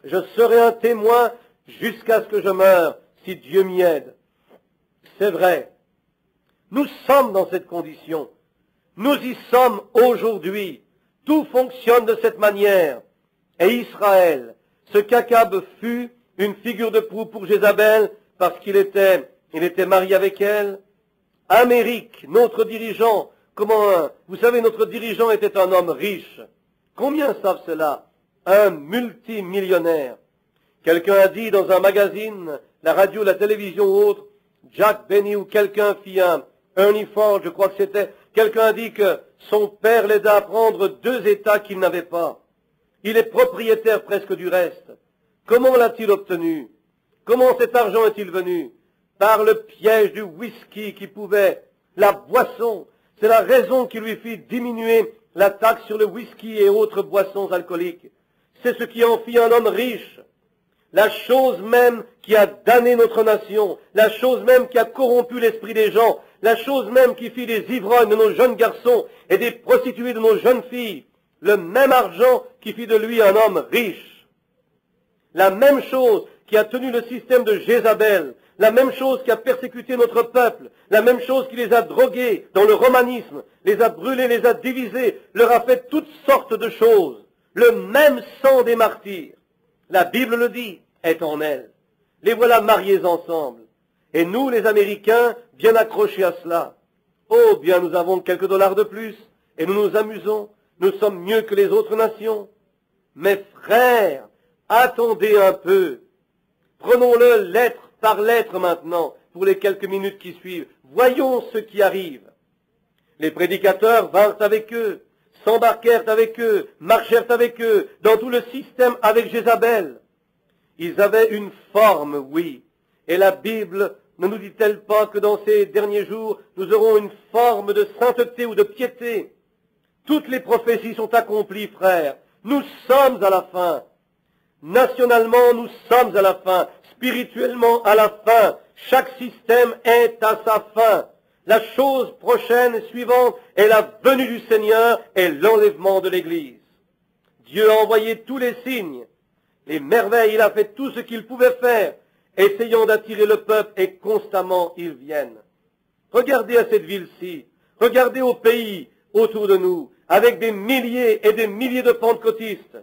Je serai un témoin jusqu'à ce que je meure, si Dieu m'y aide. C'est vrai. Nous sommes dans cette condition. Nous y sommes aujourd'hui. Tout fonctionne de cette manière. Et Israël, ce qu'Akab fut une figure de proue pour Jézabel, parce qu'il était marié avec elle. Amérique, notre dirigeant, vous savez, notre dirigeant était un homme riche. Combien savent cela? Un multimillionnaire. Quelqu'un a dit dans un magazine, la radio, la télévision ou autre, Jack Benny ou quelqu'un fit Ernie Ford, je crois que c'était, quelqu'un a dit que son père l'aida à prendre 2 États qu'il n'avait pas. Il est propriétaire presque du reste. Comment l'a-t-il obtenu? Comment cet argent est-il venu? Par le piège du whisky qui pouvait, la boisson. C'est la raison qui lui fit diminuer la taxe sur le whisky et autres boissons alcooliques. C'est ce qui en fit un homme riche. La chose même qui a damné notre nation, la chose même qui a corrompu l'esprit des gens, la chose même qui fit des ivrognes de nos jeunes garçons et des prostituées de nos jeunes filles, le même argent qui fit de lui un homme riche. La même chose qui a tenu le système de Jézabel, la même chose qui a persécuté notre peuple, la même chose qui les a drogués dans le romanisme, les a brûlés, les a divisés, leur a fait toutes sortes de choses. Le même sang des martyrs, la Bible le dit, est en elle. Les voilà mariés ensemble. Et nous, les Américains, bien accrochés à cela. Oh, bien, nous avons quelques dollars de plus, et nous nous amusons. Nous sommes mieux que les autres nations. Mais frères, attendez un peu. Prenons-le lettre par lettre maintenant, pour les quelques minutes qui suivent. Voyons ce qui arrive. Les prédicateurs vinrent avec eux, s'embarquèrent avec eux, marchèrent avec eux, dans tout le système avec Jézabel. Ils avaient une forme, oui. Et la Bible ne nous dit-elle pas que dans ces derniers jours, nous aurons une forme de sainteté ou de piété? Toutes les prophéties sont accomplies, frères. Nous sommes à la fin. Nationalement, nous sommes à la fin. Spirituellement, à la fin. Chaque système est à sa fin. La chose prochaine et suivante est la venue du Seigneur et l'enlèvement de l'Église. Dieu a envoyé tous les signes, les merveilles, il a fait tout ce qu'il pouvait faire, essayant d'attirer le peuple, et constamment ils viennent. Regardez à cette ville-ci, regardez au pays autour de nous, avec des milliers et des milliers de pentecôtistes.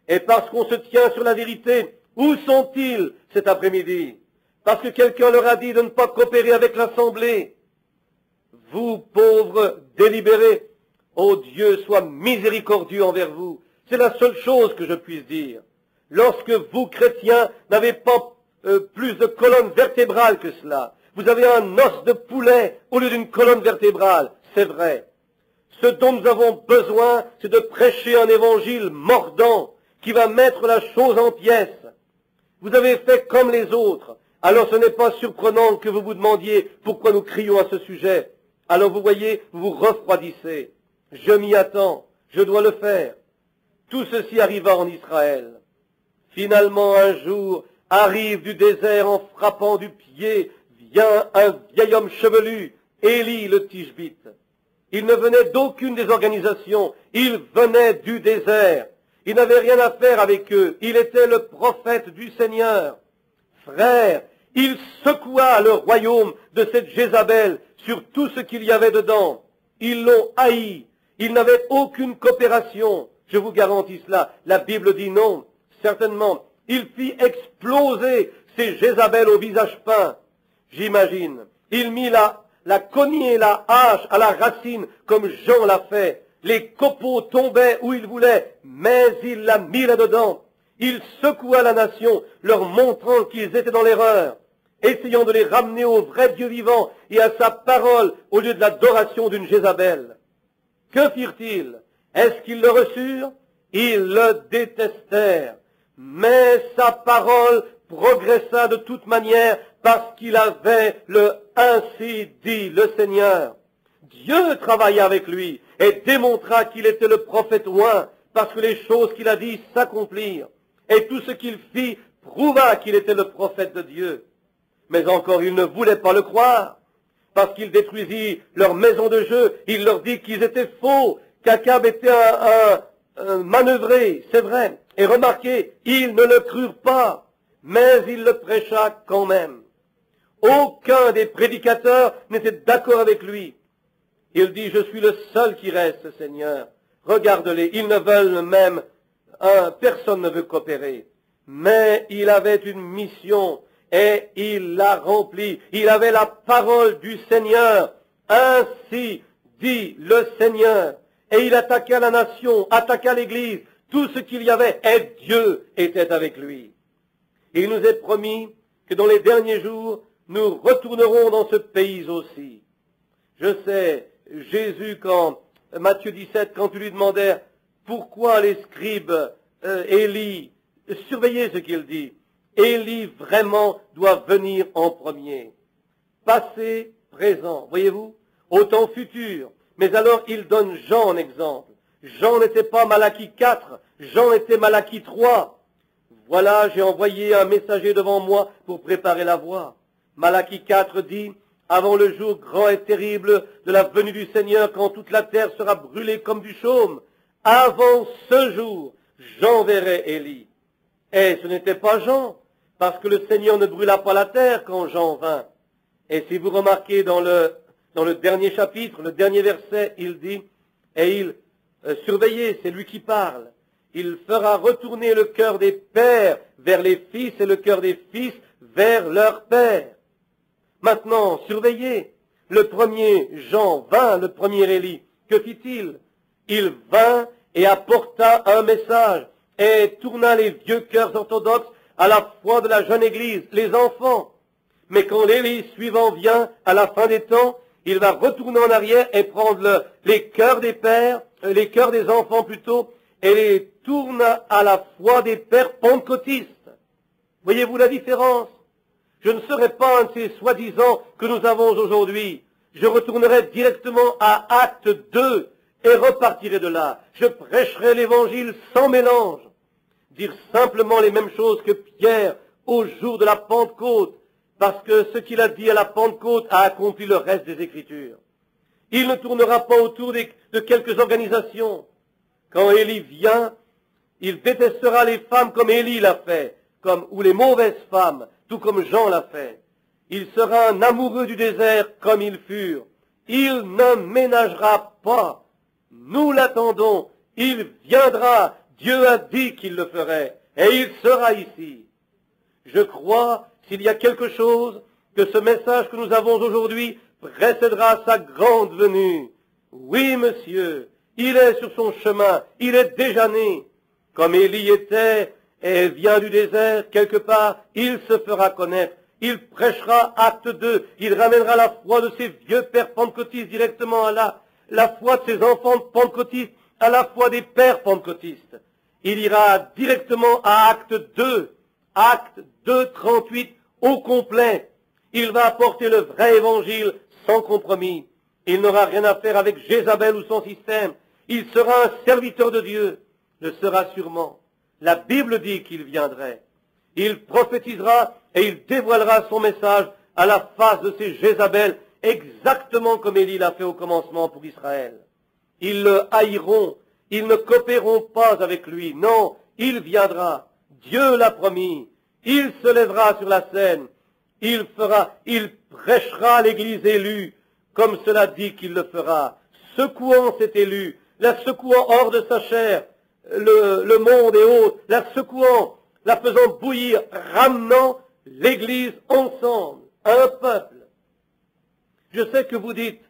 Et parce qu'on se tient sur la vérité, où sont-ils cet après-midi? Parce que quelqu'un leur a dit de ne pas coopérer avec l'Assemblée. Vous, pauvres délibérés, ô Dieu, sois miséricordieux envers vous. C'est la seule chose que je puisse dire. Lorsque vous, chrétiens, n'avez pas plus de colonne vertébrale que cela, vous avez un os de poulet au lieu d'une colonne vertébrale, c'est vrai. Ce dont nous avons besoin, c'est de prêcher un évangile mordant qui va mettre la chose en pièces. Vous avez fait comme les autres, alors ce n'est pas surprenant que vous vous demandiez pourquoi nous crions à ce sujet. Alors vous voyez, vous vous refroidissez. Je m'y attends, je dois le faire. Tout ceci arriva en Israël. Finalement, un jour, arrive du désert en frappant du pied, vient un vieil homme chevelu, Élie le Tishbite. Il ne venait d'aucune des organisations, il venait du désert. Il n'avait rien à faire avec eux, il était le prophète du Seigneur. Frère, il secoua le royaume de cette Jézabel sur tout ce qu'il y avait dedans. Ils l'ont haï, ils n'avaient aucune coopération. Je vous garantis cela, la Bible dit non, certainement. Il fit exploser ces Jézabel au visage peint. J'imagine, il mit la cognée et la hache à la racine comme Jean l'a fait. Les copeaux tombaient où il voulait, mais il l'a mis là-dedans. Il secoua la nation, leur montrant qu'ils étaient dans l'erreur, essayant de les ramener au vrai Dieu vivant et à sa parole au lieu de l'adoration d'une Jézabel. Que firent-ils? Est-ce qu'ils le reçurent? Ils le détestèrent. Mais sa parole progressa de toute manière parce qu'il avait le « ainsi dit le Seigneur ». Dieu travailla avec lui et démontra qu'il était le prophète oint parce que les choses qu'il a dit s'accomplirent. Et tout ce qu'il fit prouva qu'il était le prophète de Dieu. Mais encore, il ne voulait pas le croire parce qu'il détruisit leur maison de jeu. Il leur dit qu'ils étaient faux, qu'Akab était un manœuvré, c'est vrai. Et remarquez, ils ne le crurent pas, mais il le prêcha quand même. Aucun des prédicateurs n'était d'accord avec lui. Il dit, je suis le seul qui reste, Seigneur. Regarde-les, ils ne veulent même, personne ne veut coopérer. Mais il avait une mission et il l'a remplie. Il avait la parole du Seigneur. Ainsi dit le Seigneur. Et il attaqua la nation, attaqua l'Église, tout ce qu'il y avait, et Dieu était avec lui. Il nous est promis que dans les derniers jours, nous retournerons dans ce pays aussi. Je sais, Jésus, quand Matthieu 17, quand ils lui demandèrent pourquoi les scribes, Élie, surveillez ce qu'il dit, Élie vraiment doit venir en premier. Passé, présent, voyez-vous, au temps futur. Mais alors il donne Jean en exemple. Jean n'était pas Malachie 4, Jean était Malachie 3. Voilà, j'ai envoyé un messager devant moi pour préparer la voie. Malachie 4 dit, avant le jour grand et terrible de la venue du Seigneur, quand toute la terre sera brûlée comme du chaume, avant ce jour, j'enverrai Élie. Et ce n'était pas Jean, parce que le Seigneur ne brûla pas la terre quand Jean vint. Et si vous remarquez dans le dernier chapitre, le dernier verset, il dit, et il, surveillez, c'est lui qui parle, il fera retourner le cœur des pères vers les fils et le cœur des fils vers leurs pères. Maintenant, surveillez, le premier Jean vint, le premier Élie, que fit-il? Il vint et apporta un message et tourna les vieux cœurs orthodoxes à la foi de la jeune Église, les enfants. Mais quand l'Élie suivant vient à la fin des temps, il va retourner en arrière et prendre les cœurs des pères, les cœurs des enfants plutôt, et les tourne à la foi des pères pentecôtistes. Voyez-vous la différence? Je ne serai pas un de ces soi-disant que nous avons aujourd'hui. Je retournerai directement à Acte 2 et repartirai de là. Je prêcherai l'évangile sans mélange. Dire simplement les mêmes choses que Pierre au jour de la Pentecôte. parce que ce qu'il a dit à la Pentecôte a accompli le reste des Écritures. Il ne tournera pas autour de quelques organisations. Quand Élie vient, il détestera les femmes comme Élie l'a fait, ou les mauvaises femmes, tout comme Jean l'a fait. Il sera un amoureux du désert comme ils furent. Il ne ménagera pas. Nous l'attendons. Il viendra. Dieu a dit qu'il le ferait. Et il sera ici. Je crois, s'il y a quelque chose, que ce message que nous avons aujourd'hui précédera sa grande venue. Oui, monsieur, il est sur son chemin. Il est déjà né. Comme Élie était et vient du désert, quelque part, il se fera connaître. Il prêchera, acte 2, il ramènera la foi de ses vieux pères pentecôtistes directement à la foi de ses enfants pentecôtistes, à la foi des pères pentecôtistes. Il ira directement à acte 2, 38, au complet. Il va apporter le vrai évangile sans compromis. Il n'aura rien à faire avec Jézabel ou son système. Il sera un serviteur de Dieu, le sera sûrement. La Bible dit qu'il viendrait. Il prophétisera et il dévoilera son message à la face de ces Jézabel, exactement comme Élie l'a fait au commencement pour Israël. Ils le haïront, ils ne coopéreront pas avec lui. Non, il viendra. Dieu l'a promis. Il se lèvera sur la scène. Il prêchera l'Église élue, comme cela dit qu'il le fera, secouant cet élu, la secouant hors de sa chair, le monde et autres, la secouant, la faisant bouillir, ramenant l'Église ensemble, un peuple. Je sais que vous dites,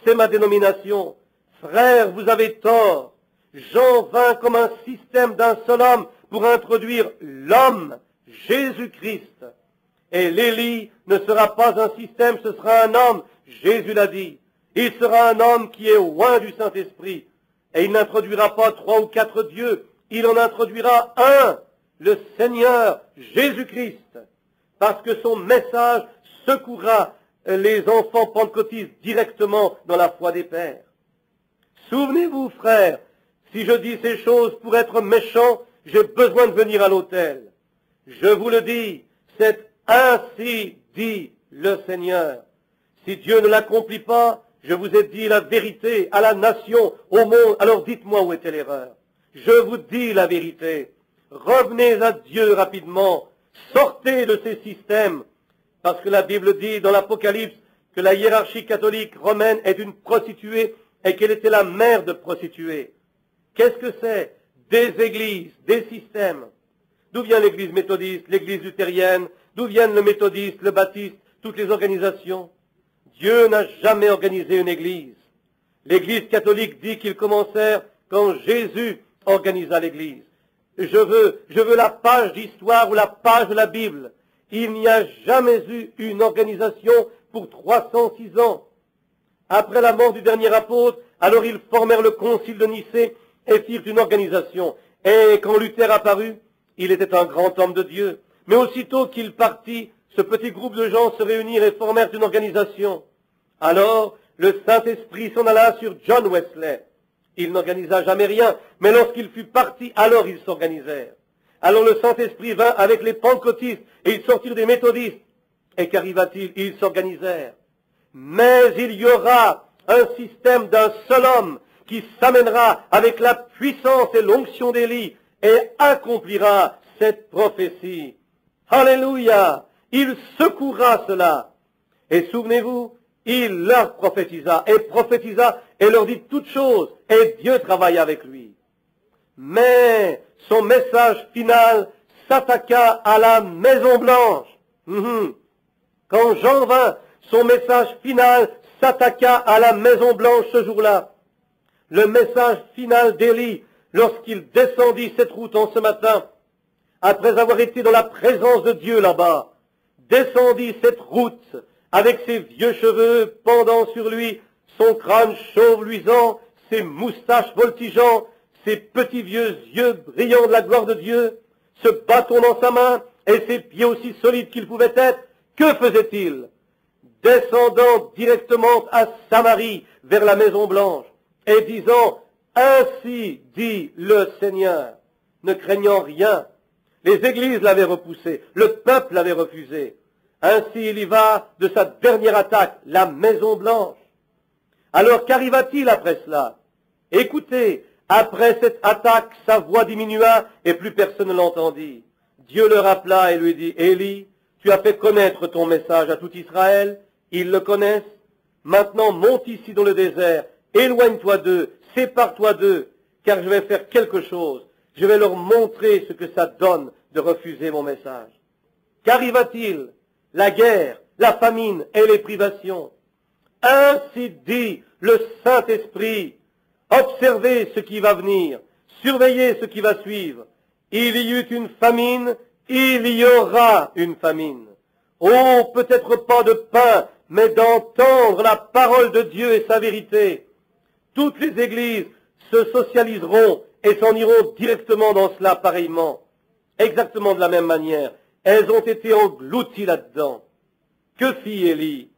c'est ma dénomination. Frère, vous avez tort. Jean vint comme un système d'un seul homme pour introduire l'homme, Jésus-Christ. Et l'Élie ne sera pas un système, ce sera un homme, Jésus l'a dit. Il sera un homme qui est loin du Saint-Esprit. Et il n'introduira pas 3 ou 4 dieux, il en introduira un, le Seigneur Jésus-Christ, parce que son message secourra les enfants pentecôtistes directement dans la foi des pères. Souvenez-vous, frères, si je dis ces choses pour être méchant, j'ai besoin de venir à l'autel. Je vous le dis, c'est ainsi dit le Seigneur. Si Dieu ne l'accomplit pas, je vous ai dit la vérité à la nation, au monde, alors dites-moi où était l'erreur. Je vous dis la vérité. Revenez à Dieu rapidement. Sortez de ces systèmes. Parce que la Bible dit dans l'Apocalypse que la hiérarchie catholique romaine est une prostituée et qu'elle était la mère de prostituées. Qu'est-ce que c'est? Des églises, des systèmes. D'où vient l'église méthodiste, l'église luthérienne? D'où viennent le méthodiste, le baptiste, toutes les organisations? Dieu n'a jamais organisé une église. L'église catholique dit qu'ils commencèrent quand Jésus organisa l'église. Je veux la page d'histoire ou la page de la Bible. Il n'y a jamais eu une organisation pour 306 ans. Après la mort du dernier apôtre, alors ils formèrent le concile de Nicée et firent une organisation. Et quand Luther apparut, il était un grand homme de Dieu. Mais aussitôt qu'il partit, ce petit groupe de gens se réunirent et formèrent une organisation. Alors, le Saint-Esprit s'en alla sur John Wesley. Il n'organisa jamais rien, mais lorsqu'il fut parti, alors ils s'organisèrent. Alors le Saint-Esprit vint avec les pentecôtistes et ils sortirent des méthodistes. Et qu'arriva-t-il? Ils s'organisèrent. Mais il y aura un système d'un seul homme qui s'amènera avec la puissance et l'onction d'Élie et accomplira cette prophétie. Alléluia! Il secourra cela. Et souvenez-vous, il leur prophétisa et leur dit toutes choses, et Dieu travailla avec lui. Mais son message final s'attaqua à la Maison Blanche. Quand Jean vint, son message final s'attaqua à la Maison Blanche ce jour-là. Le message final d'Élie, lorsqu'il descendit cette route en ce matin, après avoir été dans la présence de Dieu là-bas, descendit cette route avec ses vieux cheveux pendant sur lui, son crâne chauve luisant, ses moustaches voltigeants, ses petits vieux yeux brillants de la gloire de Dieu, ce bâton dans sa main et ses pieds aussi solides qu'ils pouvaient être, que faisait-il? Descendant directement à Samarie, vers la Maison Blanche, et disant, ainsi dit le Seigneur, ne craignant rien. Les églises l'avaient repoussé, le peuple l'avait refusé. Ainsi il y va de sa dernière attaque, la Maison Blanche. Alors qu'arriva-t-il après cela? Écoutez, après cette attaque, sa voix diminua et plus personne ne l'entendit. Dieu le rappela et lui dit, Élie, tu as fait connaître ton message à tout Israël, ils le connaissent. Maintenant monte ici dans le désert, éloigne-toi d'eux, sépare-toi d'eux, car je vais faire quelque chose. Je vais leur montrer ce que ça donne de refuser mon message. Qu'arriva-t-il? La guerre, la famine et les privations. Ainsi dit le Saint-Esprit. Observez ce qui va venir, surveillez ce qui va suivre. Il y eut une famine, il y aura une famine. Oh, peut-être pas de pain, mais d'entendre la parole de Dieu et sa vérité. Toutes les églises se socialiseront et s'en iront directement dans cela pareillement. Exactement de la même manière. Elles ont été englouties là-dedans. Que fit Élie?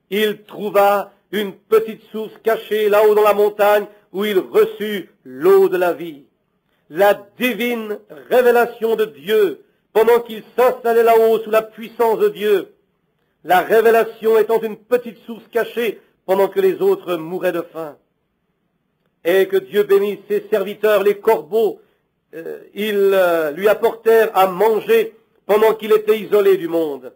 Il trouva une petite source cachée là-haut dans la montagne où il reçut l'eau de la vie. La divine révélation de Dieu pendant qu'il s'installait là-haut sous la puissance de Dieu. La révélation étant une petite source cachée pendant que les autres mouraient de faim. Et que Dieu bénisse ses serviteurs, les corbeaux. Ils lui apportèrent à manger pendant qu'il était isolé du monde.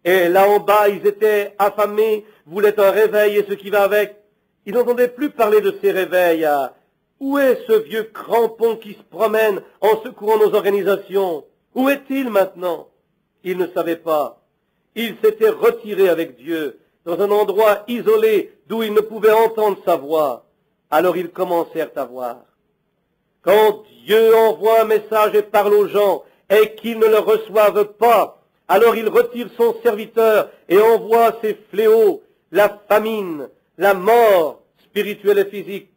Et là en bas, ils étaient affamés, voulaient un réveil et ce qui va avec. Ils n'entendaient plus parler de ces réveils. Où est ce vieux crampon qui se promène en secourant nos organisations? Où est-il maintenant? Ils ne savaient pas. Ils s'étaient retirés avec Dieu dans un endroit isolé d'où ils ne pouvaient entendre sa voix. Alors ils commencèrent à voir. Quand Dieu envoie un message et parle aux gens et qu'ils ne le reçoivent pas, alors il retire son serviteur et envoie ses fléaux, la famine, la mort spirituelle et physique.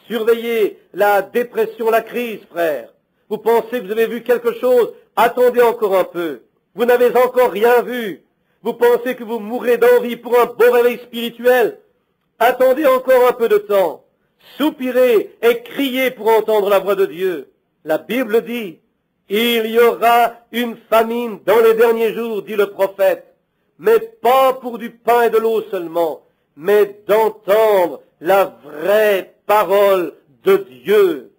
Surveillez la dépression, la crise, frère. Vous pensez que vous avez vu quelque chose? Attendez encore un peu. Vous n'avez encore rien vu. Vous pensez que vous mourrez d'envie pour un beau réveil spirituel? Attendez encore un peu de temps. Soupirez et criez pour entendre la voix de Dieu. La Bible dit, il y aura une famine dans les derniers jours, dit le prophète, mais pas pour du pain et de l'eau seulement, mais d'entendre la vraie parole de Dieu.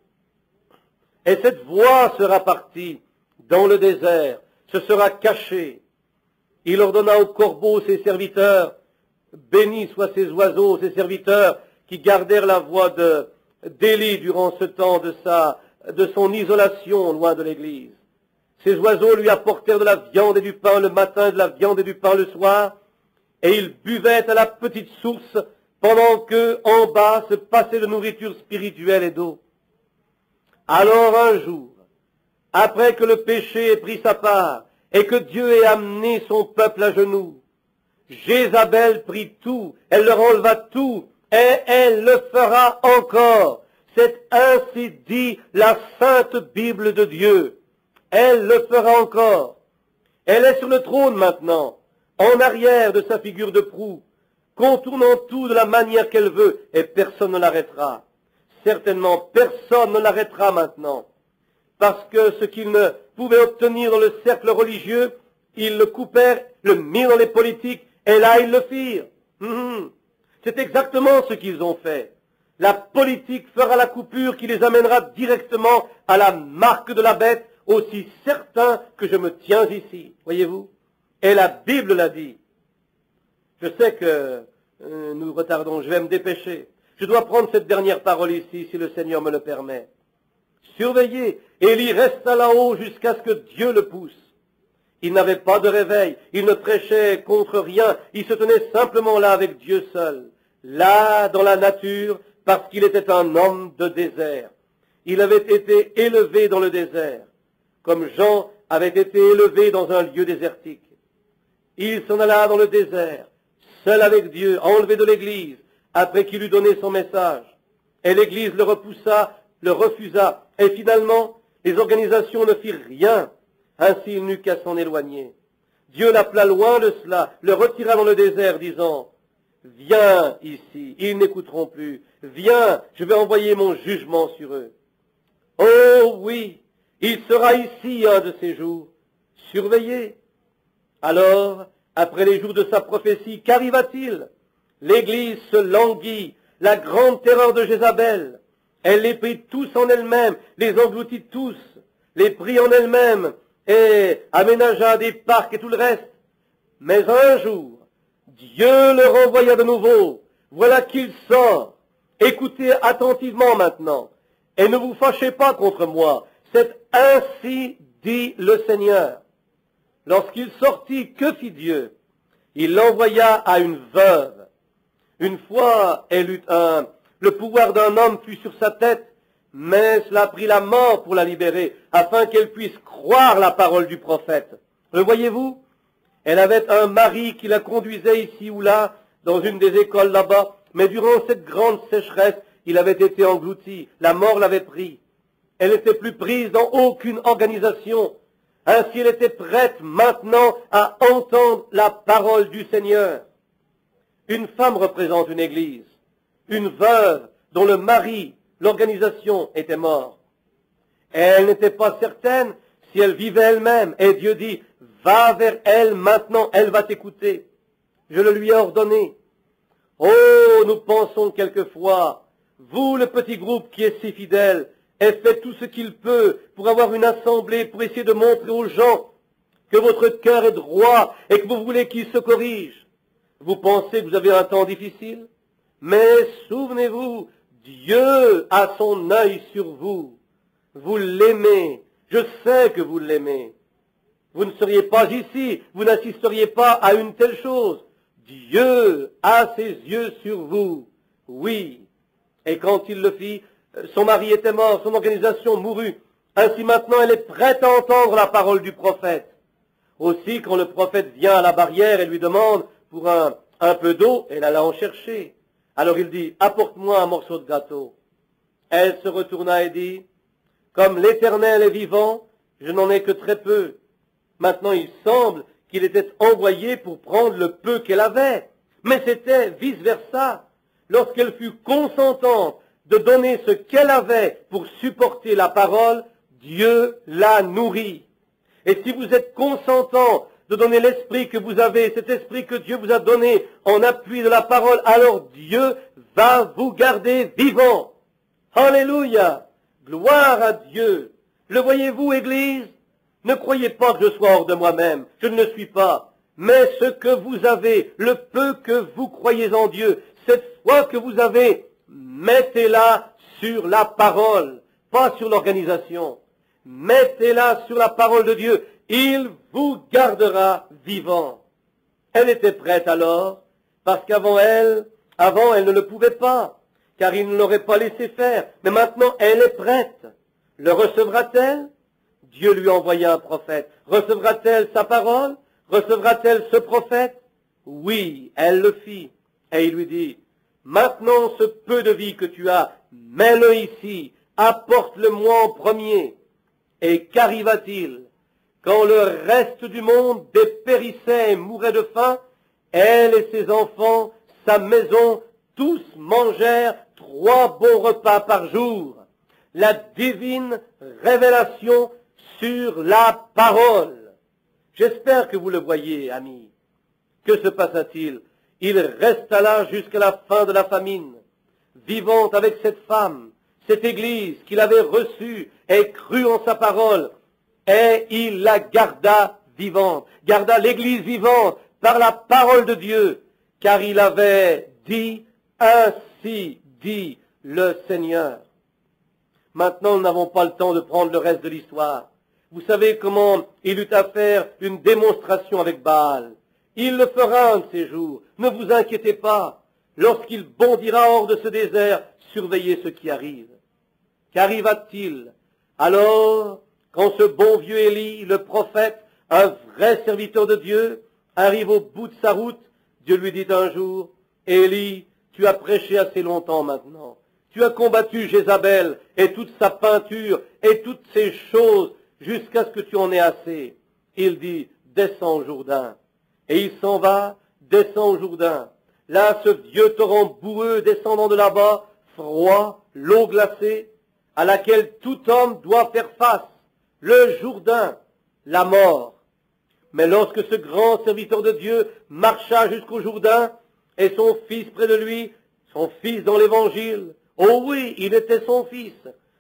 Et cette voix sera partie dans le désert, se sera cachée. Il ordonna aux corbeaux, ses serviteurs, bénis soient ces oiseaux, ces serviteurs, qui gardèrent la voix d'Élie durant ce temps de son isolation loin de l'église. Ces oiseaux lui apportèrent de la viande et du pain le matin, de la viande et du pain le soir, et il buvait à la petite source pendant que, en bas, se passait de nourriture spirituelle et d'eau. Alors un jour, après que le péché ait pris sa part, et que Dieu ait amené son peuple à genoux, Jézabel prit tout, elle leur enleva tout, et elle le fera encore. C'est ainsi dit la sainte Bible de Dieu. Elle le fera encore. Elle est sur le trône maintenant, en arrière de sa figure de proue, contournant tout de la manière qu'elle veut, et personne ne l'arrêtera. Certainement, personne ne l'arrêtera maintenant, parce que ce qu'ils ne pouvaient obtenir dans le cercle religieux, ils le coupèrent, le mirent dans les politiques, et là ils le firent. C'est exactement ce qu'ils ont fait. La politique fera la coupure qui les amènera directement à la marque de la bête, aussi certain que je me tiens ici. Voyez-vous? Et la Bible l'a dit. Je sais que nous retardons, je vais me dépêcher. Je dois prendre cette dernière parole ici, si le Seigneur me le permet. Surveillez, Élie resta là-haut jusqu'à ce que Dieu le pousse. Il n'avait pas de réveil, il ne prêchait contre rien, il se tenait simplement là avec Dieu seul, là dans la nature, parce qu'il était un homme de désert. Il avait été élevé dans le désert, comme Jean avait été élevé dans un lieu désertique. Il s'en alla dans le désert, seul avec Dieu, enlevé de l'Église, après qu'il eut donné son message. Et l'Église le repoussa, le refusa, et finalement, les organisations ne firent rien. Ainsi il n'eut qu'à s'en éloigner. Dieu l'appela loin de cela, le retira dans le désert, disant, « Viens ici, ils n'écouteront plus. Viens, je vais envoyer mon jugement sur eux. » Oh oui, il sera ici un de ces jours. Surveillez. Alors Après les jours de sa prophétie, qu'arriva-t-il? L'Église se languit, la grande terreur de Jézabel. Elle les prit tous en elle-même, les engloutit tous, les prit en elle-même et aménagea des parcs et tout le reste. Mais un jour, Dieu le renvoya de nouveau. Voilà qu'il sort. Écoutez attentivement maintenant, et ne vous fâchez pas contre moi. C'est ainsi dit le Seigneur. Lorsqu'il sortit, que fit Dieu? Il l'envoya à une veuve. Une fois, elle eut le pouvoir d'un homme fut sur sa tête, mais cela prit la mort pour la libérer, afin qu'elle puisse croire la parole du prophète. Le voyez-vous? Elle avait un mari qui la conduisait ici ou là, dans une des écoles là-bas, mais durant cette grande sécheresse, il avait été englouti, la mort l'avait pris. Elle n'était plus prise dans aucune organisation. Ainsi, elle était prête maintenant à entendre la parole du Seigneur. Une femme représente une église, une veuve dont le mari, l'organisation, était mort. Elle n'était pas certaine si elle vivait elle-même, et Dieu dit, va vers elle maintenant, elle va t'écouter. Je le lui ai ordonné. Oh, nous pensons quelquefois, vous, le petit groupe qui est si fidèle, et fait tout ce qu'il peut pour avoir une assemblée, pour essayer de montrer aux gens que votre cœur est droit et que vous voulez qu'ils se corrigent. Vous pensez que vous avez un temps difficile? Mais souvenez-vous, Dieu a son œil sur vous. Vous l'aimez. Je sais que vous l'aimez. Vous ne seriez pas ici, vous n'assisteriez pas à une telle chose. Dieu a ses yeux sur vous. Oui. Et quand il le fit, son mari était mort, son organisation mourut. Ainsi maintenant, elle est prête à entendre la parole du prophète. Aussi, quand le prophète vient à la barrière et lui demande pour un peu d'eau, elle alla en chercher. Alors il dit, apporte-moi un morceau de gâteau. Elle se retourna et dit, comme l'Éternel est vivant, je n'en ai que très peu. Maintenant, il semble qu'il était envoyé pour prendre le peu qu'elle avait. Mais c'était vice-versa. Lorsqu'elle fut consentante de donner ce qu'elle avait pour supporter la parole, Dieu la nourrit. Et si vous êtes consentant de donner l'esprit que vous avez, cet esprit que Dieu vous a donné en appui de la parole, alors Dieu va vous garder vivant. Alléluia! Gloire à Dieu! Le voyez-vous, Église? Ne croyez pas que je sois hors de moi-même, je ne le suis pas. Mais ce que vous avez, le peu que vous croyez en Dieu, cette foi que vous avez, mettez-la sur la parole, pas sur l'organisation. Mettez-la sur la parole de Dieu. Il vous gardera vivant. Elle était prête alors, parce qu'avant elle ne le pouvait pas, car il ne l'aurait pas laissé faire. Mais maintenant, elle est prête. Le recevra-t-elle? Dieu lui a envoyé un prophète. Recevra-t-elle sa parole? Recevra-t-elle ce prophète? Oui, elle le fit. Et il lui dit, maintenant ce peu de vie que tu as, mets-le ici, apporte-le-moi en premier. Et qu'arriva-t-il? Quand le reste du monde dépérissait et mourait de faim, elle et ses enfants, sa maison, tous mangèrent 3 bons repas par jour. La divine révélation sur la parole. J'espère que vous le voyez, amis. Que se passa-t-il? Il resta là jusqu'à la fin de la famine, vivant avec cette femme, cette église qu'il avait reçue et cru en sa parole, et il la garda vivante, garda l'église vivante par la parole de Dieu, car il avait dit, ainsi dit le Seigneur. Maintenant, nous n'avons pas le temps de prendre le reste de l'histoire. Vous savez comment il eut à faire une démonstration avec Baal. Il le fera un de ces jours. Ne vous inquiétez pas. Lorsqu'il bondira hors de ce désert, surveillez ce qui arrive. Qu'arriva-t-il? Alors, quand ce bon vieux Élie, le prophète, un vrai serviteur de Dieu, arrive au bout de sa route, Dieu lui dit un jour, Élie, tu as prêché assez longtemps maintenant. Tu as combattu Jézabel et toute sa peinture et toutes ces choses jusqu'à ce que tu en aies assez. Il dit, descends au Jourdain. Et il s'en va, descend au Jourdain. Là, ce vieux torrent boueux descendant de là-bas, froid, l'eau glacée, à laquelle tout homme doit faire face. Le Jourdain, la mort. Mais lorsque ce grand serviteur de Dieu marcha jusqu'au Jourdain, et son fils près de lui, son fils dans l'Évangile, oh oui, il était son fils.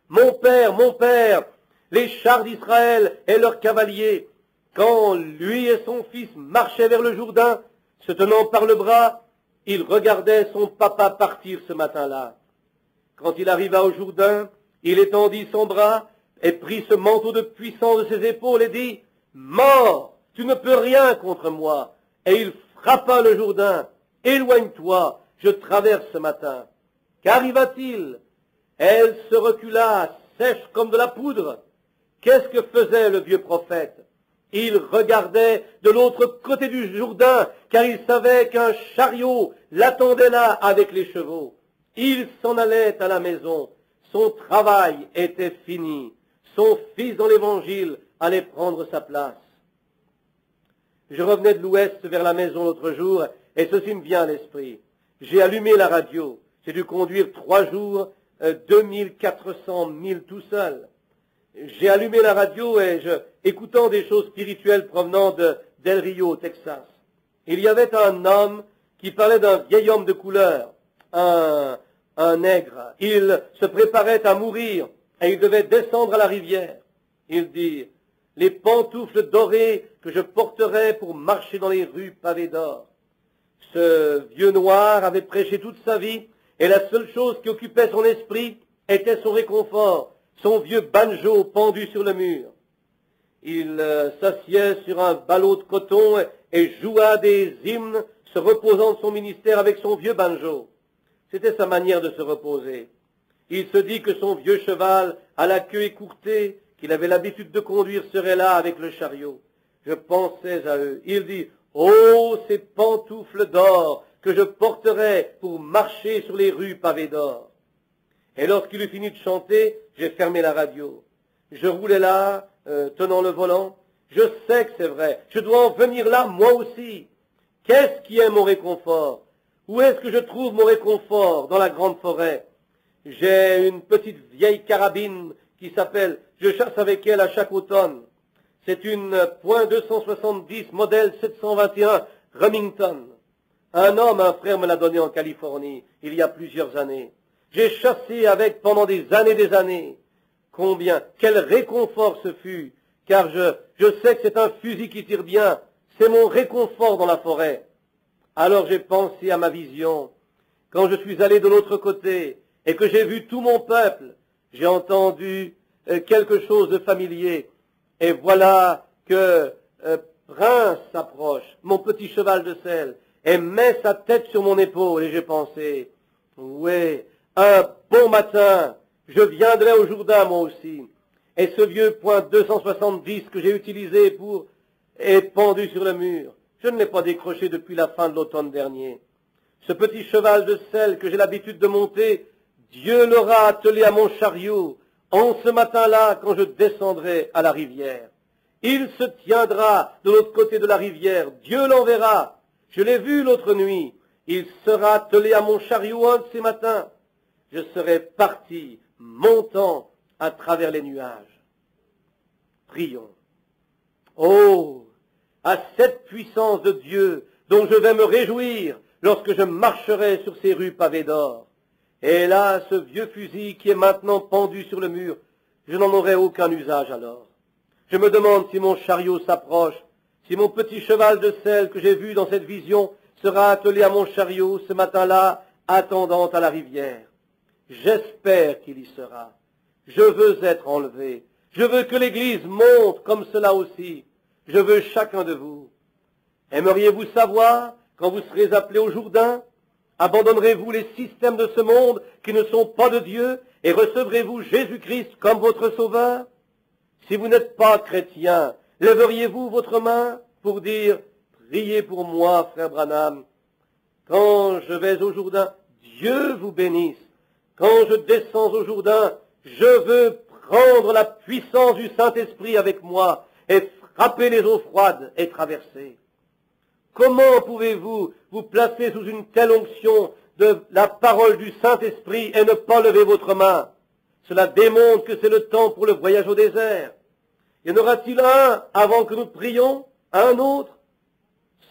Mon père, les chars d'Israël et leurs cavaliers, quand lui et son fils marchaient vers le Jourdain, se tenant par le bras, il regardait son papa partir ce matin-là. Quand il arriva au Jourdain, il étendit son bras et prit ce manteau de puissance de ses épaules et dit, « Mort, tu ne peux rien contre moi. » Et il frappa le Jourdain. « Éloigne-toi, je traverse ce matin. » Qu'arriva-t-il? Elle se recula, sèche comme de la poudre. Qu'est-ce que faisait le vieux prophète? Il regardait de l'autre côté du Jourdain, car il savait qu'un chariot l'attendait là avec les chevaux. Il s'en allait à la maison. Son travail était fini. Son fils dans l'Évangile allait prendre sa place. Je revenais de l'Ouest vers la maison l'autre jour, et ceci me vient à l'esprit. J'ai allumé la radio. J'ai dû conduire 3 jours, 2400 milles tout seul. J'ai allumé la radio et écoutant des choses spirituelles provenant d'El Rio, au Texas. Il y avait un homme qui parlait d'un vieil homme de couleur, un nègre. Il se préparait à mourir et il devait descendre à la rivière. Il dit, « Les pantoufles dorées que je porterai pour marcher dans les rues pavées d'or. » Ce vieux noir avait prêché toute sa vie et la seule chose qui occupait son esprit était son réconfort, son vieux banjo pendu sur le mur. Il s'assied sur un ballot de coton et joua des hymnes, se reposant de son ministère avec son vieux banjo. C'était sa manière de se reposer. Il se dit que son vieux cheval, à la queue écourtée, qu'il avait l'habitude de conduire, serait là avec le chariot. Je pensais à eux. Il dit, « Oh, ces pantoufles d'or que je porterai pour marcher sur les rues pavées d'or. » Et lorsqu'il eut fini de chanter, j'ai fermé la radio. Je roulais là, tenant le volant. Je sais que c'est vrai. Je dois en venir là, moi aussi. Qu'est-ce qui est mon réconfort? Où est-ce que je trouve mon réconfort? Dans la grande forêt. J'ai une petite vieille carabine qui s'appelle, je chasse avec elle à chaque automne. C'est une .270 modèle 721 Remington. Un frère me l'a donnée en Californie, il y a plusieurs années. J'ai chassé avec pendant des années. Combien, quel réconfort ce fut, car je sais que c'est un fusil qui tire bien. C'est mon réconfort dans la forêt. Alors j'ai pensé à ma vision. Quand je suis allé de l'autre côté et que j'ai vu tout mon peuple, j'ai entendu quelque chose de familier. Et voilà que Prince s'approche, mon petit cheval de selle, et met sa tête sur mon épaule. Et j'ai pensé, oui, un bon matin, je viendrai au Jourdain moi aussi. Et ce vieux .270 que j'ai utilisé est pendu sur le mur. Je ne l'ai pas décroché depuis la fin de l'automne dernier. Ce petit cheval de selle que j'ai l'habitude de monter, Dieu l'aura attelé à mon chariot en ce matin-là quand je descendrai à la rivière. Il se tiendra de l'autre côté de la rivière. Dieu l'enverra. Je l'ai vu l'autre nuit. Il sera attelé à mon chariot un de ces matins. Je serai parti, montant à travers les nuages. Prions. Oh, à cette puissance de Dieu dont je vais me réjouir lorsque je marcherai sur ces rues pavées d'or. Et là, ce vieux fusil qui est maintenant pendu sur le mur, je n'en aurai aucun usage alors. Je me demande si mon chariot s'approche, si mon petit cheval de selle que j'ai vu dans cette vision sera attelé à mon chariot ce matin-là, attendant à la rivière. J'espère qu'il y sera. Je veux être enlevé. Je veux que l'Église monte comme cela aussi. Je veux chacun de vous. Aimeriez-vous savoir, quand vous serez appelés au Jourdain, abandonnerez-vous les systèmes de ce monde qui ne sont pas de Dieu et recevrez-vous Jésus-Christ comme votre Sauveur? Si vous n'êtes pas chrétien, lèveriez-vous votre main pour dire « Priez pour moi, frère Branham. Quand je vais au Jourdain, Dieu vous bénisse. Quand je descends au Jourdain, je veux prendre la puissance du Saint-Esprit avec moi et frapper les eaux froides et traverser. » Comment pouvez-vous vous placer sous une telle onction de la parole du Saint-Esprit et ne pas lever votre main? Cela démontre que c'est le temps pour le voyage au désert. Y en aura-t-il un avant que nous prions? Un autre,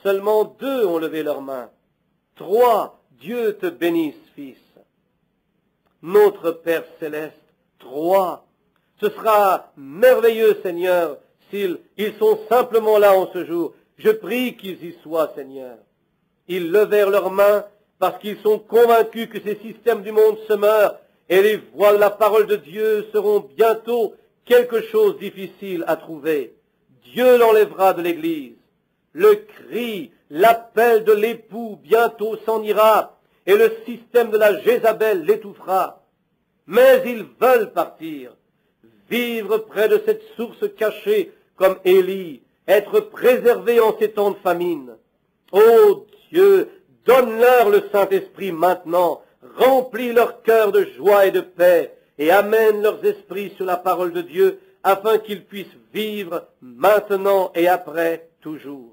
seulement 2 ont levé leurs mains. 3, Dieu te bénisse, fils. Notre Père céleste, 3. Ce sera merveilleux, Seigneur, s'ils sont simplement là en ce jour. Je prie qu'ils y soient, Seigneur. Ils levèrent leurs mains parce qu'ils sont convaincus que ces systèmes du monde se meurent et les voies de la parole de Dieu seront bientôt quelque chose de difficile à trouver. Dieu l'enlèvera de l'Église. Le cri, l'appel de l'époux bientôt s'en ira et le système de la Jézabel l'étouffera. Mais ils veulent partir, vivre près de cette source cachée comme Élie, être préservés en ces temps de famine. Ô Dieu, donne-leur le Saint-Esprit maintenant, remplis leur cœur de joie et de paix, et amène leurs esprits sur la parole de Dieu, afin qu'ils puissent vivre maintenant et après toujours.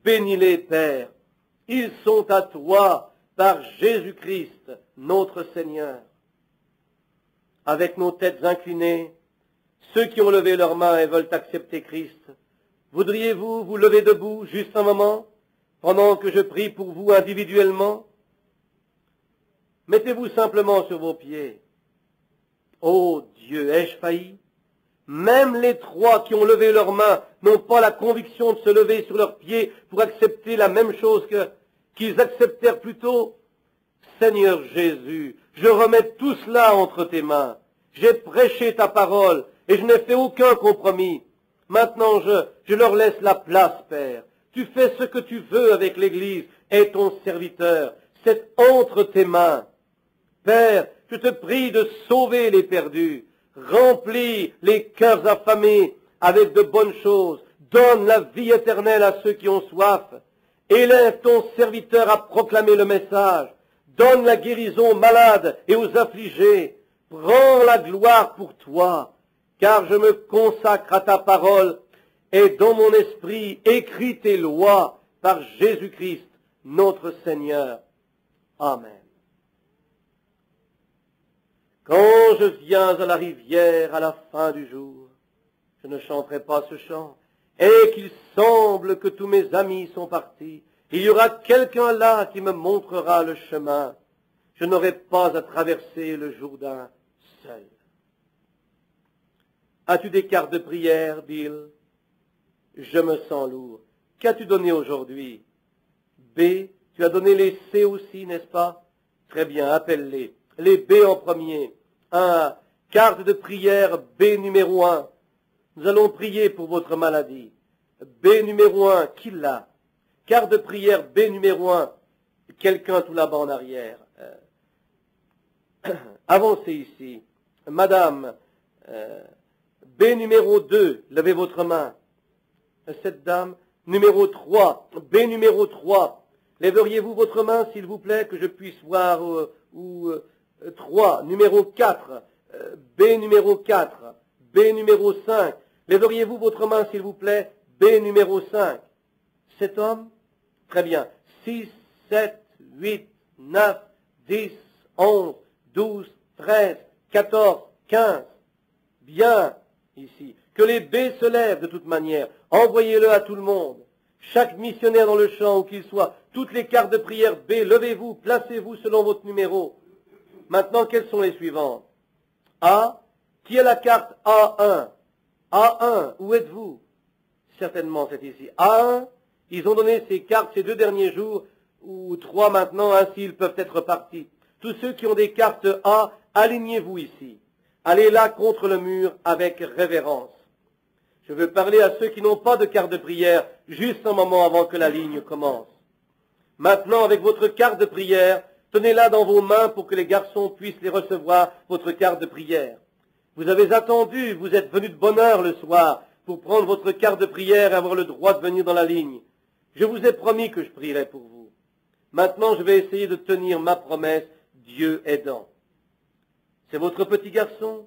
Bénis-les, Père, ils sont à toi par Jésus-Christ, notre Seigneur. Avec nos têtes inclinées, ceux qui ont levé leurs mains et veulent accepter Christ, voudriez-vous vous lever debout juste un moment, pendant que je prie pour vous individuellement? Mettez-vous simplement sur vos pieds. Ô Dieu, ai-je failli? Même les 3 qui ont levé leurs mains n'ont pas la conviction de se lever sur leurs pieds pour accepter la même chose qu'ils acceptèrent plus tôt. Seigneur Jésus, je remets tout cela entre tes mains. J'ai prêché ta parole et je n'ai fait aucun compromis. Maintenant, je leur laisse la place, Père. Tu fais ce que tu veux avec l'Église et ton serviteur. C'est entre tes mains. Père, je te prie de sauver les perdus. Remplis les cœurs affamés avec de bonnes choses. Donne la vie éternelle à ceux qui ont soif. Élève ton serviteur à proclamer le message. Donne la guérison aux malades et aux affligés. Prends la gloire pour toi, car je me consacre à ta parole et dans mon esprit écris tes lois par Jésus-Christ, notre Seigneur. Amen. Quand je viens à la rivière à la fin du jour, je ne chanterai pas ce chant, et qu'il semble que tous mes amis sont partis, il y aura quelqu'un là qui me montrera le chemin. Je n'aurai pas à traverser le Jourdain seul. As-tu des cartes de prière, Bill? Je me sens lourd. Qu'as-tu donné aujourd'hui? B, tu as donné les C aussi, n'est-ce pas? Très bien, appelle-les. Les B en premier. Carte de prière B numéro 1. Nous allons prier pour votre maladie. B numéro 1, qui l'a? Carte de prière B numéro 1. Quelqu'un tout là-bas en arrière. Avancez ici. Madame, B numéro 2, levez votre main. Cette dame, numéro 3, B numéro 3. Lèveriez-vous votre main, s'il vous plaît, que je puisse voir 3, numéro 4, B numéro 4, B numéro 5. Lèveriez-vous votre main, s'il vous plaît, B numéro 5. Cet homme? Très bien. 6, 7, 8, 9, 10, 11, 12, 13, 14, 15. Bien, ici. Que les B se lèvent de toute manière. Envoyez-le à tout le monde. Chaque missionnaire dans le champ, où qu'il soit, toutes les cartes de prière B, levez-vous, placez-vous selon votre numéro. Maintenant, quelles sont les suivantes? A, qui a la carte A1? A1, où êtes-vous? Certainement, c'est ici. A1, ils ont donné ces cartes ces 2 derniers jours, ou 3 maintenant, ainsi ils peuvent être partis. Tous ceux qui ont des cartes A, alignez-vous ici. Allez là contre le mur avec révérence. Je veux parler à ceux qui n'ont pas de carte de prière, juste un moment avant que la ligne commence. Maintenant, avec votre carte de prière, tenez-la dans vos mains pour que les garçons puissent les recevoir, votre carte de prière. Vous avez attendu, vous êtes venu de bonne heure le soir pour prendre votre carte de prière et avoir le droit de venir dans la ligne. Je vous ai promis que je prierais pour vous. Maintenant, je vais essayer de tenir ma promesse, Dieu aidant. C'est votre petit garçon,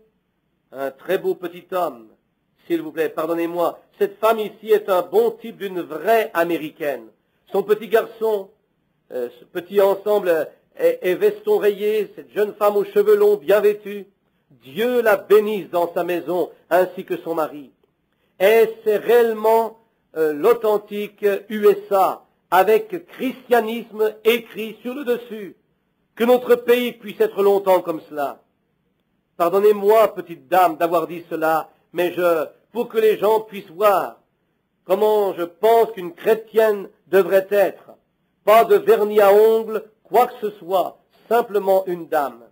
un très beau petit homme. S'il vous plaît, pardonnez-moi, cette femme ici est un bon type d'une vraie américaine. Son petit garçon, ce petit ensemble est veston rayé, cette jeune femme aux cheveux longs, bien vêtue. Dieu la bénisse dans sa maison, ainsi que son mari. Et c'est réellement l'authentique USA, avec christianisme écrit sur le dessus. Que notre pays puisse être longtemps comme cela. Pardonnez-moi, petite dame, d'avoir dit cela, mais pour que les gens puissent voir comment je pense qu'une chrétienne devrait être. Pas de vernis à ongles, quoi que ce soit, simplement une dame.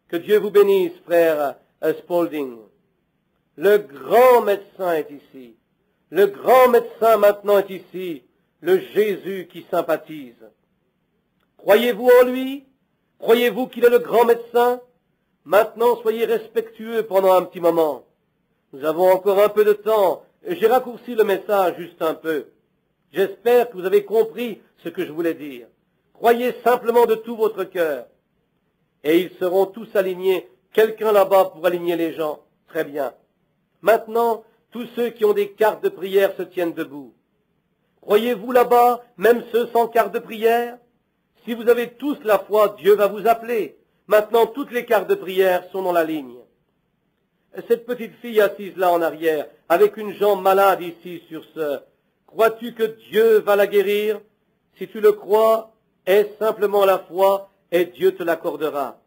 Que Dieu vous bénisse, frère Spaulding. Le grand médecin est ici. Le grand médecin maintenant est ici, le Jésus qui sympathise. Croyez-vous en lui? Croyez-vous qu'il est le grand médecin? Maintenant, soyez respectueux pendant un petit moment. Nous avons encore un peu de temps. J'ai raccourci le message juste un peu. J'espère que vous avez compris ce que je voulais dire. Croyez simplement de tout votre cœur. Et ils seront tous alignés. Quelqu'un là-bas pour aligner les gens. Très bien. Maintenant, tous ceux qui ont des cartes de prière se tiennent debout. Croyez-vous là-bas, même ceux sans carte de prière? Si vous avez tous la foi, Dieu va vous appeler. Maintenant, toutes les cartes de prière sont dans la ligne. Cette petite fille assise là en arrière, avec une jambe malade ici sur ce, crois-tu que Dieu va la guérir? Si tu le crois, aie simplement la foi et Dieu te l'accordera.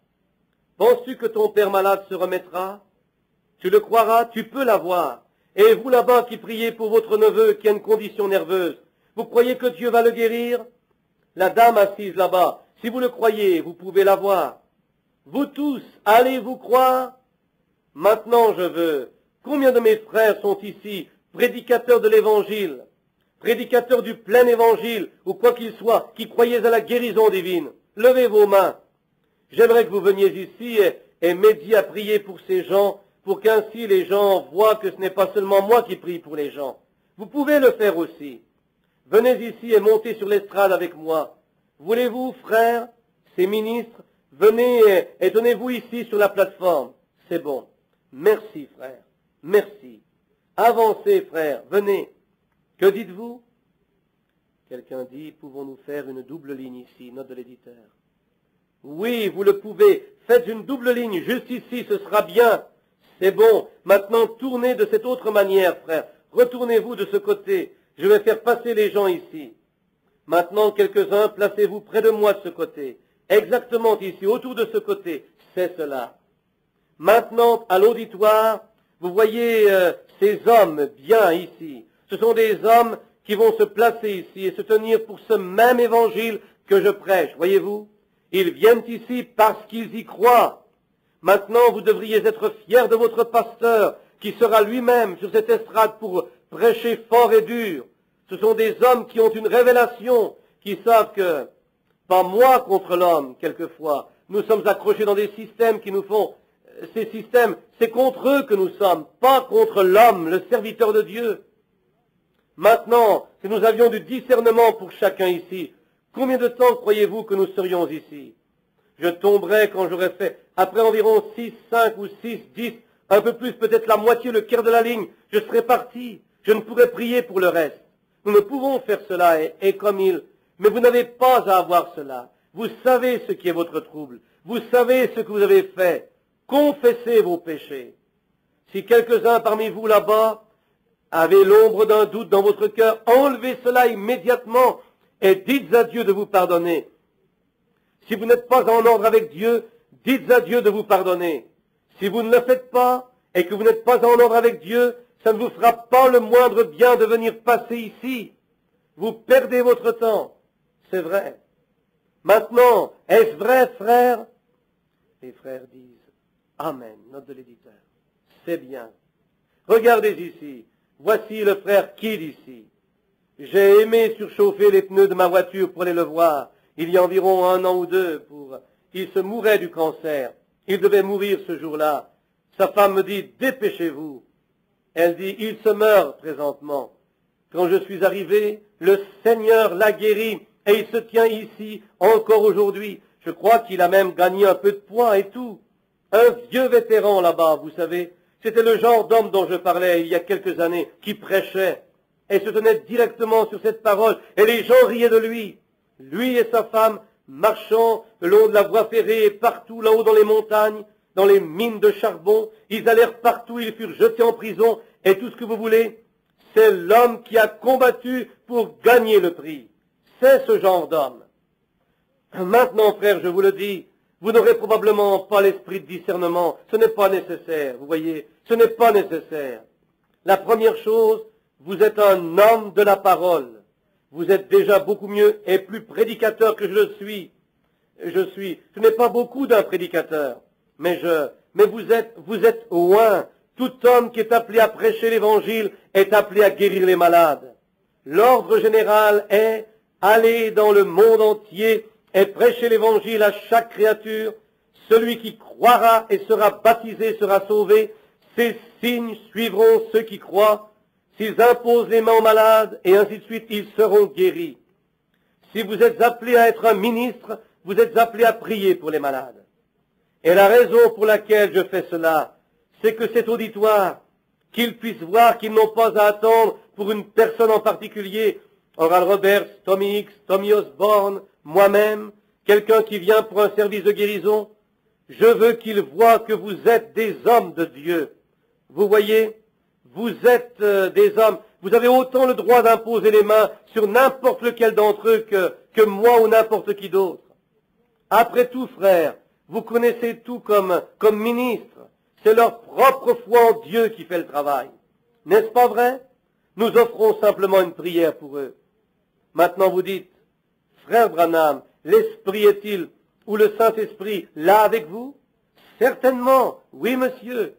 Penses-tu que ton père malade se remettra? Tu le croiras, tu peux l'avoir. Et vous là-bas qui priez pour votre neveu qui a une condition nerveuse, vous croyez que Dieu va le guérir? La dame assise là-bas, si vous le croyez, vous pouvez l'avoir. Vous tous, allez-vous croire? Maintenant je veux. Combien de mes frères sont ici, prédicateurs de l'évangile, prédicateurs du plein évangile, ou quoi qu'il soit, qui croyez à la guérison divine? Levez vos mains. J'aimerais que vous veniez ici et m'aidiez à prier pour ces gens, pour qu'ainsi les gens voient que ce n'est pas seulement moi qui prie pour les gens. Vous pouvez le faire aussi. Venez ici et montez sur l'estrade avec moi. Voulez-vous, frères, ces ministres, venez et tenez-vous ici sur la plateforme. C'est bon. Merci, frère. Merci. Avancez, frère. Venez. Que dites-vous? Quelqu'un dit, pouvons-nous faire une double ligne ici, note de l'éditeur. Oui, vous le pouvez. Faites une double ligne juste ici, ce sera bien. C'est bon. Maintenant, tournez de cette autre manière, frère. Retournez-vous de ce côté. Je vais faire passer les gens ici. Maintenant, quelques-uns, placez-vous près de moi de ce côté. Exactement ici, autour de ce côté. C'est cela. Maintenant, à l'auditoire, vous voyez ces hommes bien ici. Ce sont des hommes qui vont se placer ici et se tenir pour ce même évangile que je prêche. Voyez-vous? Ils viennent ici parce qu'ils y croient. Maintenant, vous devriez être fiers de votre pasteur qui sera lui-même sur cette estrade pour prêcher fort et dur. Ce sont des hommes qui ont une révélation, qui savent que, pas moi contre l'homme, quelquefois, nous sommes accrochés dans des systèmes qui nous font, ces systèmes, c'est contre eux que nous sommes, pas contre l'homme, le serviteur de Dieu. Maintenant, si nous avions du discernement pour chacun ici, combien de temps croyez-vous que nous serions ici? Je tomberai quand j'aurai fait, après environ 6, 5 ou 6, 10, un peu plus, peut-être la moitié, le quart de la ligne, je serai parti. Je ne pourrai prier pour le reste. Nous ne pouvons faire cela et comme il. Mais vous n'avez pas à avoir cela. Vous savez ce qui est votre trouble. Vous savez ce que vous avez fait. Confessez vos péchés. Si quelques-uns parmi vous là-bas avaient l'ombre d'un doute dans votre cœur, enlevez cela immédiatement et dites à Dieu de vous pardonner. Si vous n'êtes pas en ordre avec Dieu, dites à Dieu de vous pardonner. Si vous ne le faites pas et que vous n'êtes pas en ordre avec Dieu, ça ne vous fera pas le moindre bien de venir passer ici. Vous perdez votre temps. C'est vrai. Maintenant, est-ce vrai, frère? Les frères disent, Amen, note de l'éditeur. C'est bien. Regardez ici. Voici le frère Kidd ici. J'ai aimé surchauffer les pneus de ma voiture pour aller le voir. Il y a environ 1 an ou 2 il se mourait du cancer. Il devait mourir ce jour-là. Sa femme me dit, dépêchez-vous. Elle dit, il se meurt présentement. Quand je suis arrivé, le Seigneur l'a guéri et il se tient ici encore aujourd'hui. Je crois qu'il a même gagné un peu de poids et tout. Un vieux vétéran là-bas, vous savez. C'était le genre d'homme dont je parlais il y a quelques années, qui prêchait et se tenait directement sur cette parole et les gens riaient de lui. Lui et sa femme marchant le long de la voie ferrée et partout là-haut dans les montagnes, dans les mines de charbon, ils allèrent partout, ils furent jetés en prison, et tout ce que vous voulez, c'est l'homme qui a combattu pour gagner le prix. C'est ce genre d'homme. Maintenant, frère, je vous le dis, vous n'aurez probablement pas l'esprit de discernement. Ce n'est pas nécessaire, vous voyez, ce n'est pas nécessaire. La première chose, vous êtes un homme de la parole. Vous êtes déjà beaucoup mieux et plus prédicateur que je le suis. Je n'ai pas beaucoup d'un prédicateur, mais vous êtes loin. Tout homme qui est appelé à prêcher l'évangile est appelé à guérir les malades. L'ordre général est aller dans le monde entier et prêcher l'évangile à chaque créature. Celui qui croira et sera baptisé sera sauvé. Ces signes suivront ceux qui croient. S'ils imposent les mains aux malades, et ainsi de suite, ils seront guéris. Si vous êtes appelé à être un ministre, vous êtes appelé à prier pour les malades. Et la raison pour laquelle je fais cela, c'est que cet auditoire, qu'ils puissent voir qu'ils n'ont pas à attendre pour une personne en particulier, Oral Roberts, Tommy Hicks, Tommy Osborne, moi-même, quelqu'un qui vient pour un service de guérison, je veux qu'ils voient que vous êtes des hommes de Dieu. Vous voyez, vous êtes des hommes, vous avez autant le droit d'imposer les mains sur n'importe lequel d'entre eux que moi ou n'importe qui d'autre. Après tout, frère, vous connaissez tout comme ministre. C'est leur propre foi en Dieu qui fait le travail. N'est-ce pas vrai? Nous offrons simplement une prière pour eux. Maintenant vous dites, frère Branham, l'Esprit est-il, ou le Saint-Esprit, là avec vous? Certainement, oui monsieur.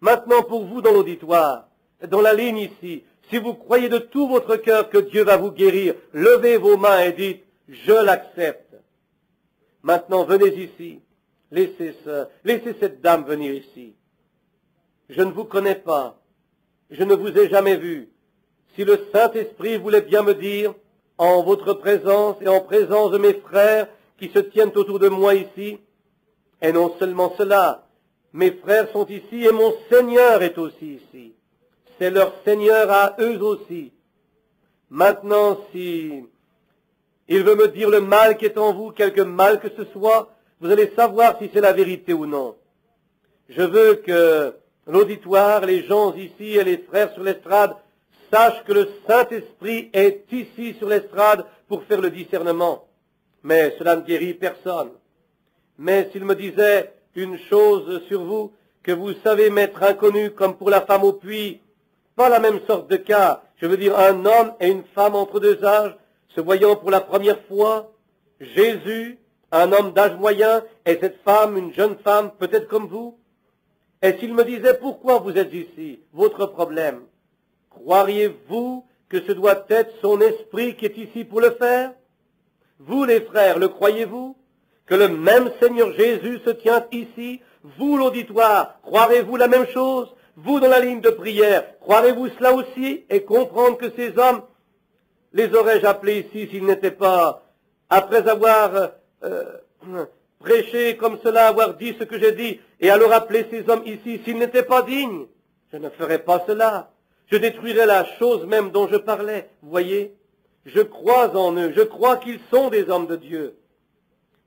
Maintenant pour vous dans l'auditoire, dans la ligne ici, si vous croyez de tout votre cœur que Dieu va vous guérir, levez vos mains et dites, je l'accepte. Maintenant venez ici, laissez cette dame venir ici. Je ne vous connais pas, je ne vous ai jamais vu. Si le Saint-Esprit voulait bien me dire, en votre présence et en présence de mes frères qui se tiennent autour de moi ici, et non seulement cela, mes frères sont ici et mon Seigneur est aussi ici. C'est leur Seigneur à eux aussi. Maintenant, si il veut me dire le mal qui est en vous, quelque mal que ce soit, vous allez savoir si c'est la vérité ou non. Je veux que l'auditoire, les gens ici et les frères sur l'estrade sachent que le Saint-Esprit est ici sur l'estrade pour faire le discernement. Mais cela ne guérit personne. Mais s'il me disait une chose sur vous, que vous savez m'être inconnu comme pour la femme au puits, pas la même sorte de cas, je veux dire un homme et une femme entre deux âges, se voyant pour la première fois, Jésus, un homme d'âge moyen, et cette femme, une jeune femme, peut-être comme vous. Et s'il me disait pourquoi vous êtes ici, votre problème, croiriez-vous que ce doit être son esprit qui est ici pour le faire? Vous les frères, le croyez-vous? Que le même Seigneur Jésus se tient ici? Vous l'auditoire, croirez-vous la même chose? Vous dans la ligne de prière, croirez-vous cela aussi? Et comprendre que ces hommes, les aurais-je appelés ici s'ils n'étaient pas, après avoir prêché comme cela, avoir dit ce que j'ai dit, et alors appeler ces hommes ici s'ils n'étaient pas dignes? Je ne ferais pas cela. Je détruirais la chose même dont je parlais. Vous voyez, je crois en eux, je crois qu'ils sont des hommes de Dieu.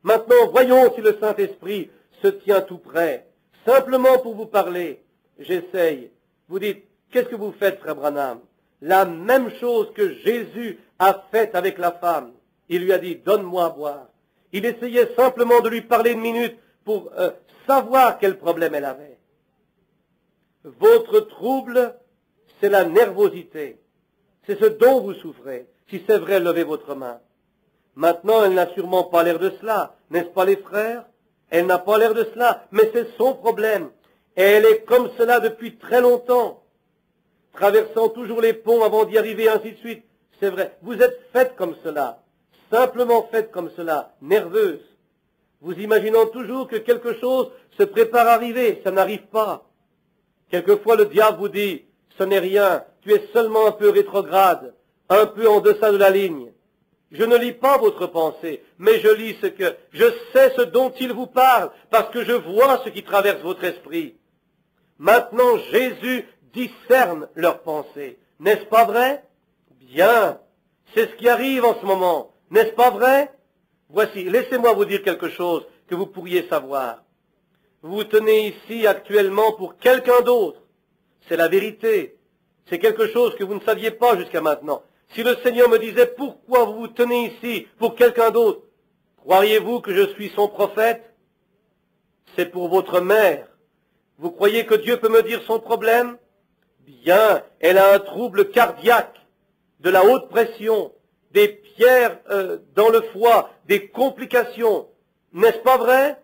Maintenant, voyons si le Saint-Esprit se tient tout près. Simplement pour vous parler, j'essaye. Vous dites, qu'est-ce que vous faites, frère Branham? La même chose que Jésus a faite avec la femme. Il lui a dit, donne-moi à boire. Il essayait simplement de lui parler une minute pour savoir quel problème elle avait. Votre trouble, c'est la nervosité. C'est ce dont vous souffrez. Si c'est vrai, levez votre main. Maintenant, elle n'a sûrement pas l'air de cela, n'est-ce pas les frères? Elle n'a pas l'air de cela, mais c'est son problème. Et elle est comme cela depuis très longtemps, traversant toujours les ponts avant d'y arriver, ainsi de suite. C'est vrai, vous êtes faite comme cela, simplement faite comme cela, nerveuse. Vous imaginant toujours que quelque chose se prépare à arriver, ça n'arrive pas. Quelquefois le diable vous dit, ce n'est rien, tu es seulement un peu rétrograde, un peu en deçà de la ligne. Je ne lis pas votre pensée, mais je sais ce dont il vous parle, parce que je vois ce qui traverse votre esprit. Maintenant, Jésus discerne leurs pensées. N'est-ce pas vrai? Bien. C'est ce qui arrive en ce moment. N'est-ce pas vrai? Voici, laissez-moi vous dire quelque chose que vous pourriez savoir. Vous vous tenez ici actuellement pour quelqu'un d'autre. C'est la vérité. C'est quelque chose que vous ne saviez pas jusqu'à maintenant. Si le Seigneur me disait, pourquoi vous vous tenez ici pour quelqu'un d'autre, croiriez-vous que je suis son prophète? C'est pour votre mère. Vous croyez que Dieu peut me dire son problème? Bien, elle a un trouble cardiaque, de la haute pression, des pierres dans le foie, des complications. N'est-ce pas vrai?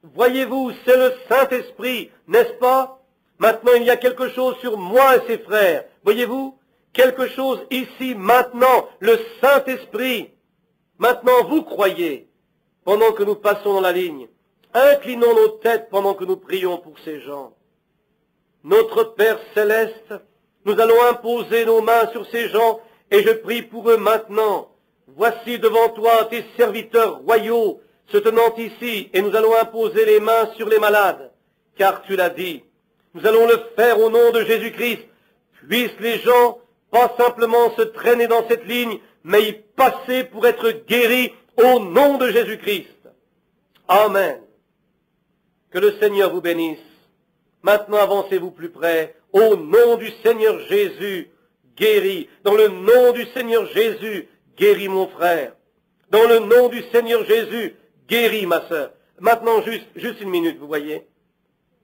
Voyez-vous, c'est le Saint-Esprit, n'est-ce pas? Maintenant, il y a quelque chose sur moi et ses frères. Voyez-vous? Quelque chose ici, maintenant, le Saint-Esprit. Maintenant, vous croyez, pendant que nous passons dans la ligne, inclinons nos têtes pendant que nous prions pour ces gens. Notre Père Céleste, nous allons imposer nos mains sur ces gens et je prie pour eux maintenant. Voici devant toi tes serviteurs royaux se tenant ici et nous allons imposer les mains sur les malades, car tu l'as dit. Nous allons le faire au nom de Jésus-Christ. Puissent les gens pas simplement se traîner dans cette ligne, mais y passer pour être guéris au nom de Jésus-Christ. Amen. Que le Seigneur vous bénisse. Maintenant, avancez-vous plus près. Au nom du Seigneur Jésus, guéris. Dans le nom du Seigneur Jésus, guéris mon frère. Dans le nom du Seigneur Jésus, guéris ma sœur. Maintenant, juste une minute, vous voyez.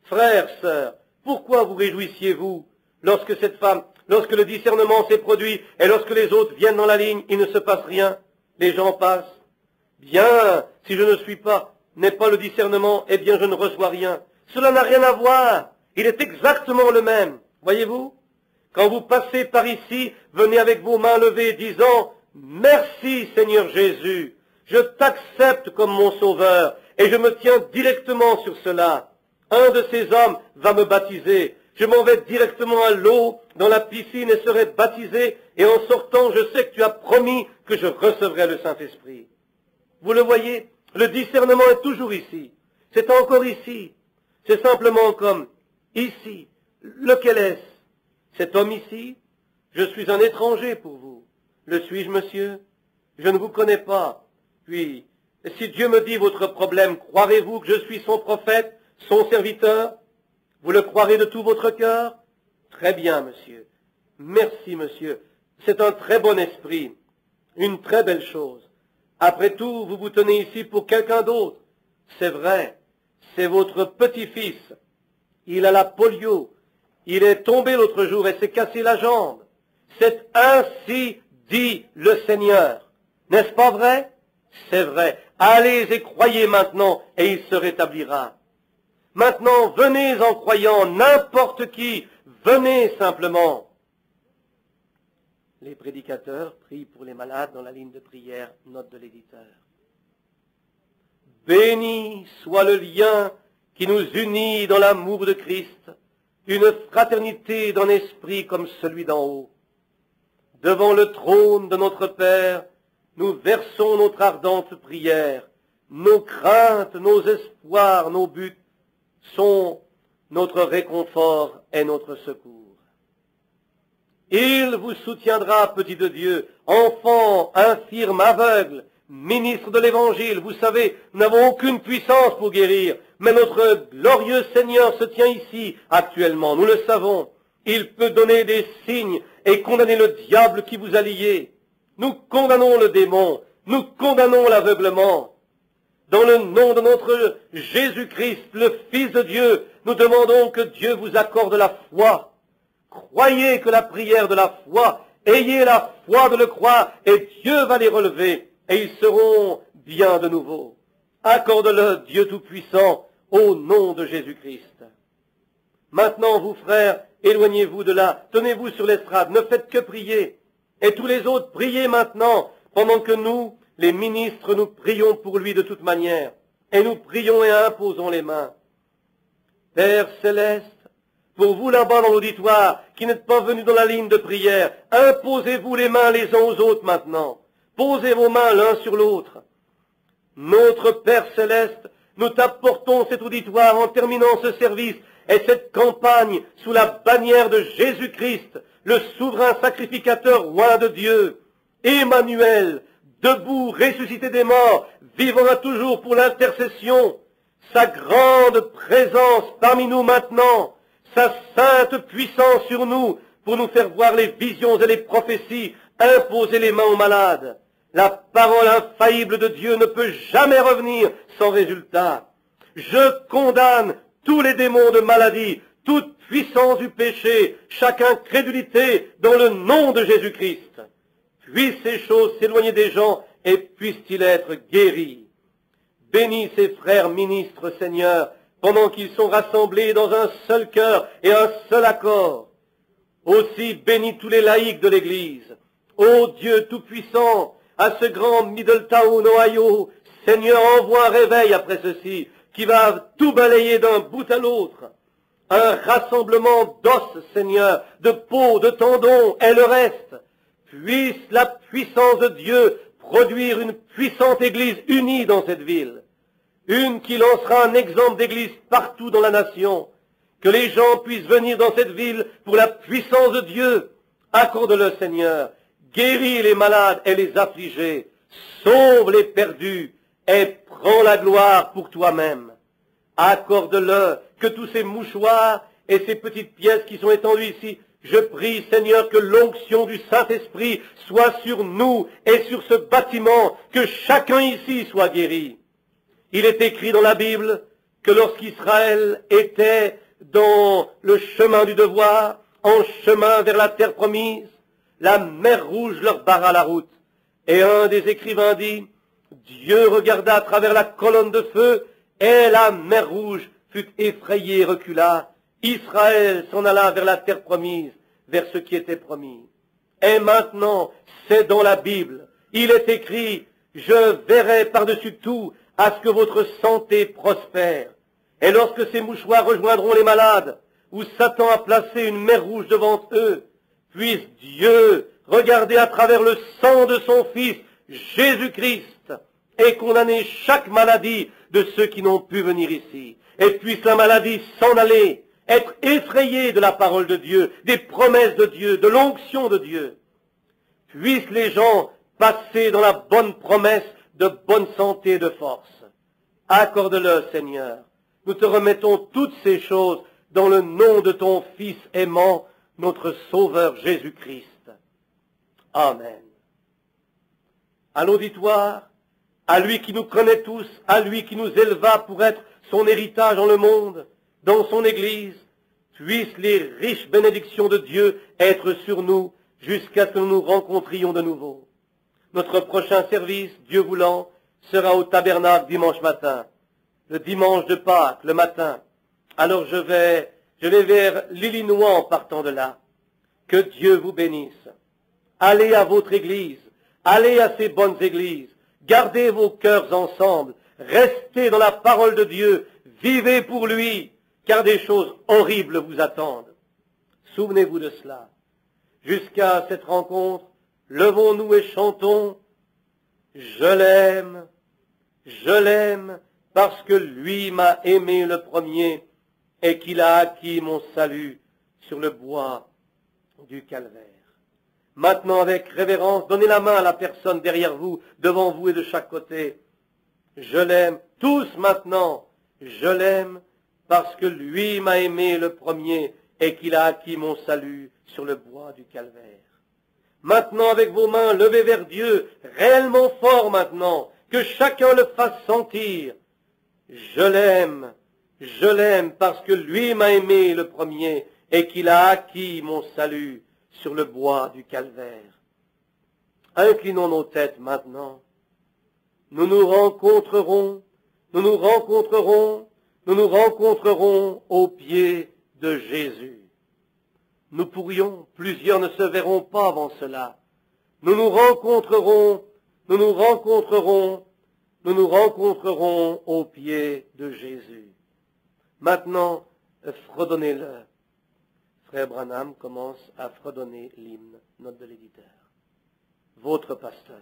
Frères, sœurs, pourquoi vous réjouissiez-vous lorsque cette femme, lorsque le discernement s'est produit et lorsque les autres viennent dans la ligne, il ne se passe rien, les gens passent? Bien, si je n'ai pas le discernement, eh bien je ne reçois rien. Cela n'a rien à voir. Il est exactement le même. Voyez-vous? Quand vous passez par ici, venez avec vos mains levées disant « Merci Seigneur Jésus, je t'accepte comme mon sauveur et je me tiens directement sur cela. Un de ces hommes va me baptiser. Je m'en vais directement à l'eau, dans la piscine et serai baptisé et en sortant, je sais que tu as promis que je recevrai le Saint-Esprit. » Vous le voyez, le discernement est toujours ici. C'est encore ici. C'est simplement comme ici. Lequel est-ce? Cet homme ici? Je suis un étranger pour vous. Le suis-je, monsieur? Je ne vous connais pas. Puis, si Dieu me dit votre problème, croirez-vous que je suis son prophète, son serviteur? Vous le croirez de tout votre cœur? Très bien, monsieur. Merci, monsieur. C'est un très bon esprit. Une très belle chose. Après tout, vous vous tenez ici pour quelqu'un d'autre. C'est vrai. C'est votre petit-fils. Il a la polio. Il est tombé l'autre jour et s'est cassé la jambe. C'est ainsi dit le Seigneur. N'est-ce pas vrai? C'est vrai. Allez et croyez maintenant et il se rétablira. Maintenant, venez en croyant, n'importe qui. Venez simplement. Les prédicateurs prient pour les malades dans la ligne de prière, note de l'éditeur. Béni soit le lien qui nous unit dans l'amour de Christ, une fraternité d'un esprit comme celui d'en haut. Devant le trône de notre Père, nous versons notre ardente prière. Nos craintes, nos espoirs, nos buts sont notre réconfort et notre secours. Il vous soutiendra, petit de Dieu, enfant, infirme, aveugle, ministre de l'Évangile. Vous savez, nous n'avons aucune puissance pour guérir, mais notre glorieux Seigneur se tient ici actuellement, nous le savons. Il peut donner des signes et condamner le diable qui vous a lié. Nous condamnons le démon, nous condamnons l'aveuglement. Dans le nom de notre Jésus-Christ, le Fils de Dieu, nous demandons que Dieu vous accorde la foi. Croyez que la prière de la foi, ayez la foi de le croire, et Dieu va les relever, et ils seront bien de nouveau. Accorde-le, Dieu Tout-Puissant, au nom de Jésus-Christ. Maintenant, vous frères, éloignez-vous de là, tenez-vous sur l'estrade, ne faites que prier. Et tous les autres, priez maintenant, pendant que nous, les ministres, nous prions pour lui de toute manière. Et nous prions et imposons les mains. Père Céleste, pour vous là-bas dans l'auditoire, qui n'êtes pas venus dans la ligne de prière, imposez-vous les mains les uns aux autres maintenant. Posez vos mains l'un sur l'autre. Notre Père Céleste, nous t'apportons cet auditoire en terminant ce service et cette campagne sous la bannière de Jésus-Christ, le souverain sacrificateur roi de Dieu, Emmanuel, debout, ressuscité des morts, vivant à toujours pour l'intercession, sa grande présence parmi nous maintenant, sa sainte puissance sur nous, pour nous faire voir les visions et les prophéties, imposer les mains aux malades. La parole infaillible de Dieu ne peut jamais revenir sans résultat. Je condamne tous les démons de maladie, toute puissance du péché, chaque incrédulité dans le nom de Jésus-Christ. Puissent ces choses s'éloigner des gens et puissent-ils être guéris. Bénis ces frères ministres, Seigneur, pendant qu'ils sont rassemblés dans un seul cœur et un seul accord. Aussi bénis tous les laïcs de l'Église. Ô Dieu Tout-Puissant, à ce grand Middletown, Ohio, Seigneur, envoie un réveil après ceci, qui va tout balayer d'un bout à l'autre. Un rassemblement d'os, Seigneur, de peau, de tendons et le reste. Puisse la puissance de Dieu produire une puissante Église unie dans cette ville. Une qui lancera un exemple d'Église partout dans la nation. Que les gens puissent venir dans cette ville pour la puissance de Dieu. Accorde-le, Seigneur. Guéris les malades et les affligés. Sauve les perdus et prends la gloire pour toi-même. Accorde-le que tous ces mouchoirs et ces petites pièces qui sont étendues ici, je prie, Seigneur, que l'onction du Saint-Esprit soit sur nous et sur ce bâtiment, que chacun ici soit guéri. Il est écrit dans la Bible que lorsqu'Israël était dans le chemin du devoir, en chemin vers la terre promise, la mer Rouge leur barra la route. Et un des écrivains dit, Dieu regarda à travers la colonne de feu, et la mer Rouge fut effrayée et recula. Israël s'en alla vers la terre promise, vers ce qui était promis. Et maintenant, c'est dans la Bible. Il est écrit, je verrai par-dessus tout à ce que votre santé prospère. Et lorsque ces mouchoirs rejoindront les malades, où Satan a placé une mer Rouge devant eux, puisse Dieu regarder à travers le sang de son Fils, Jésus-Christ, et condamner chaque maladie de ceux qui n'ont pu venir ici. Et puisse la maladie s'en aller, être effrayée de la parole de Dieu, des promesses de Dieu, de l'onction de Dieu. Puissent les gens passer dans la bonne promesse de bonne santé et de force. Accorde-le, Seigneur. Nous te remettons toutes ces choses dans le nom de ton Fils aimant, notre Sauveur Jésus-Christ. Amen. À l'auditoire, à lui qui nous connaît tous, à lui qui nous éleva pour être son héritage dans le monde, dans son Église, puissent les riches bénédictions de Dieu être sur nous jusqu'à ce que nous nous rencontrions de nouveau. Notre prochain service, Dieu voulant, sera au tabernacle dimanche matin, le dimanche de Pâques, le matin. Alors je vais vers l'Illinois en partant de là. Que Dieu vous bénisse. Allez à votre église, allez à ces bonnes églises, gardez vos cœurs ensemble, restez dans la parole de Dieu, vivez pour lui, car des choses horribles vous attendent. Souvenez-vous de cela. Jusqu'à cette rencontre, levons-nous et chantons « Je l'aime, parce que lui m'a aimé le premier et qu'il a acquis mon salut sur le bois du calvaire. » Maintenant, avec révérence, donnez la main à la personne derrière vous, devant vous et de chaque côté. Je l'aime, tous maintenant, je l'aime, parce que lui m'a aimé le premier et qu'il a acquis mon salut sur le bois du calvaire. Maintenant, avec vos mains levées vers Dieu, réellement fort maintenant, que chacun le fasse sentir. Je l'aime parce que lui m'a aimé le premier et qu'il a acquis mon salut sur le bois du calvaire. Inclinons nos têtes maintenant. Nous nous rencontrerons au pied de Jésus. Nous pourrions, plusieurs ne se verront pas avant cela. Nous nous rencontrerons au pied de Jésus. Maintenant, fredonnez-le. Frère Branham commence à fredonner l'hymne, note de l'éditeur. Votre pasteur.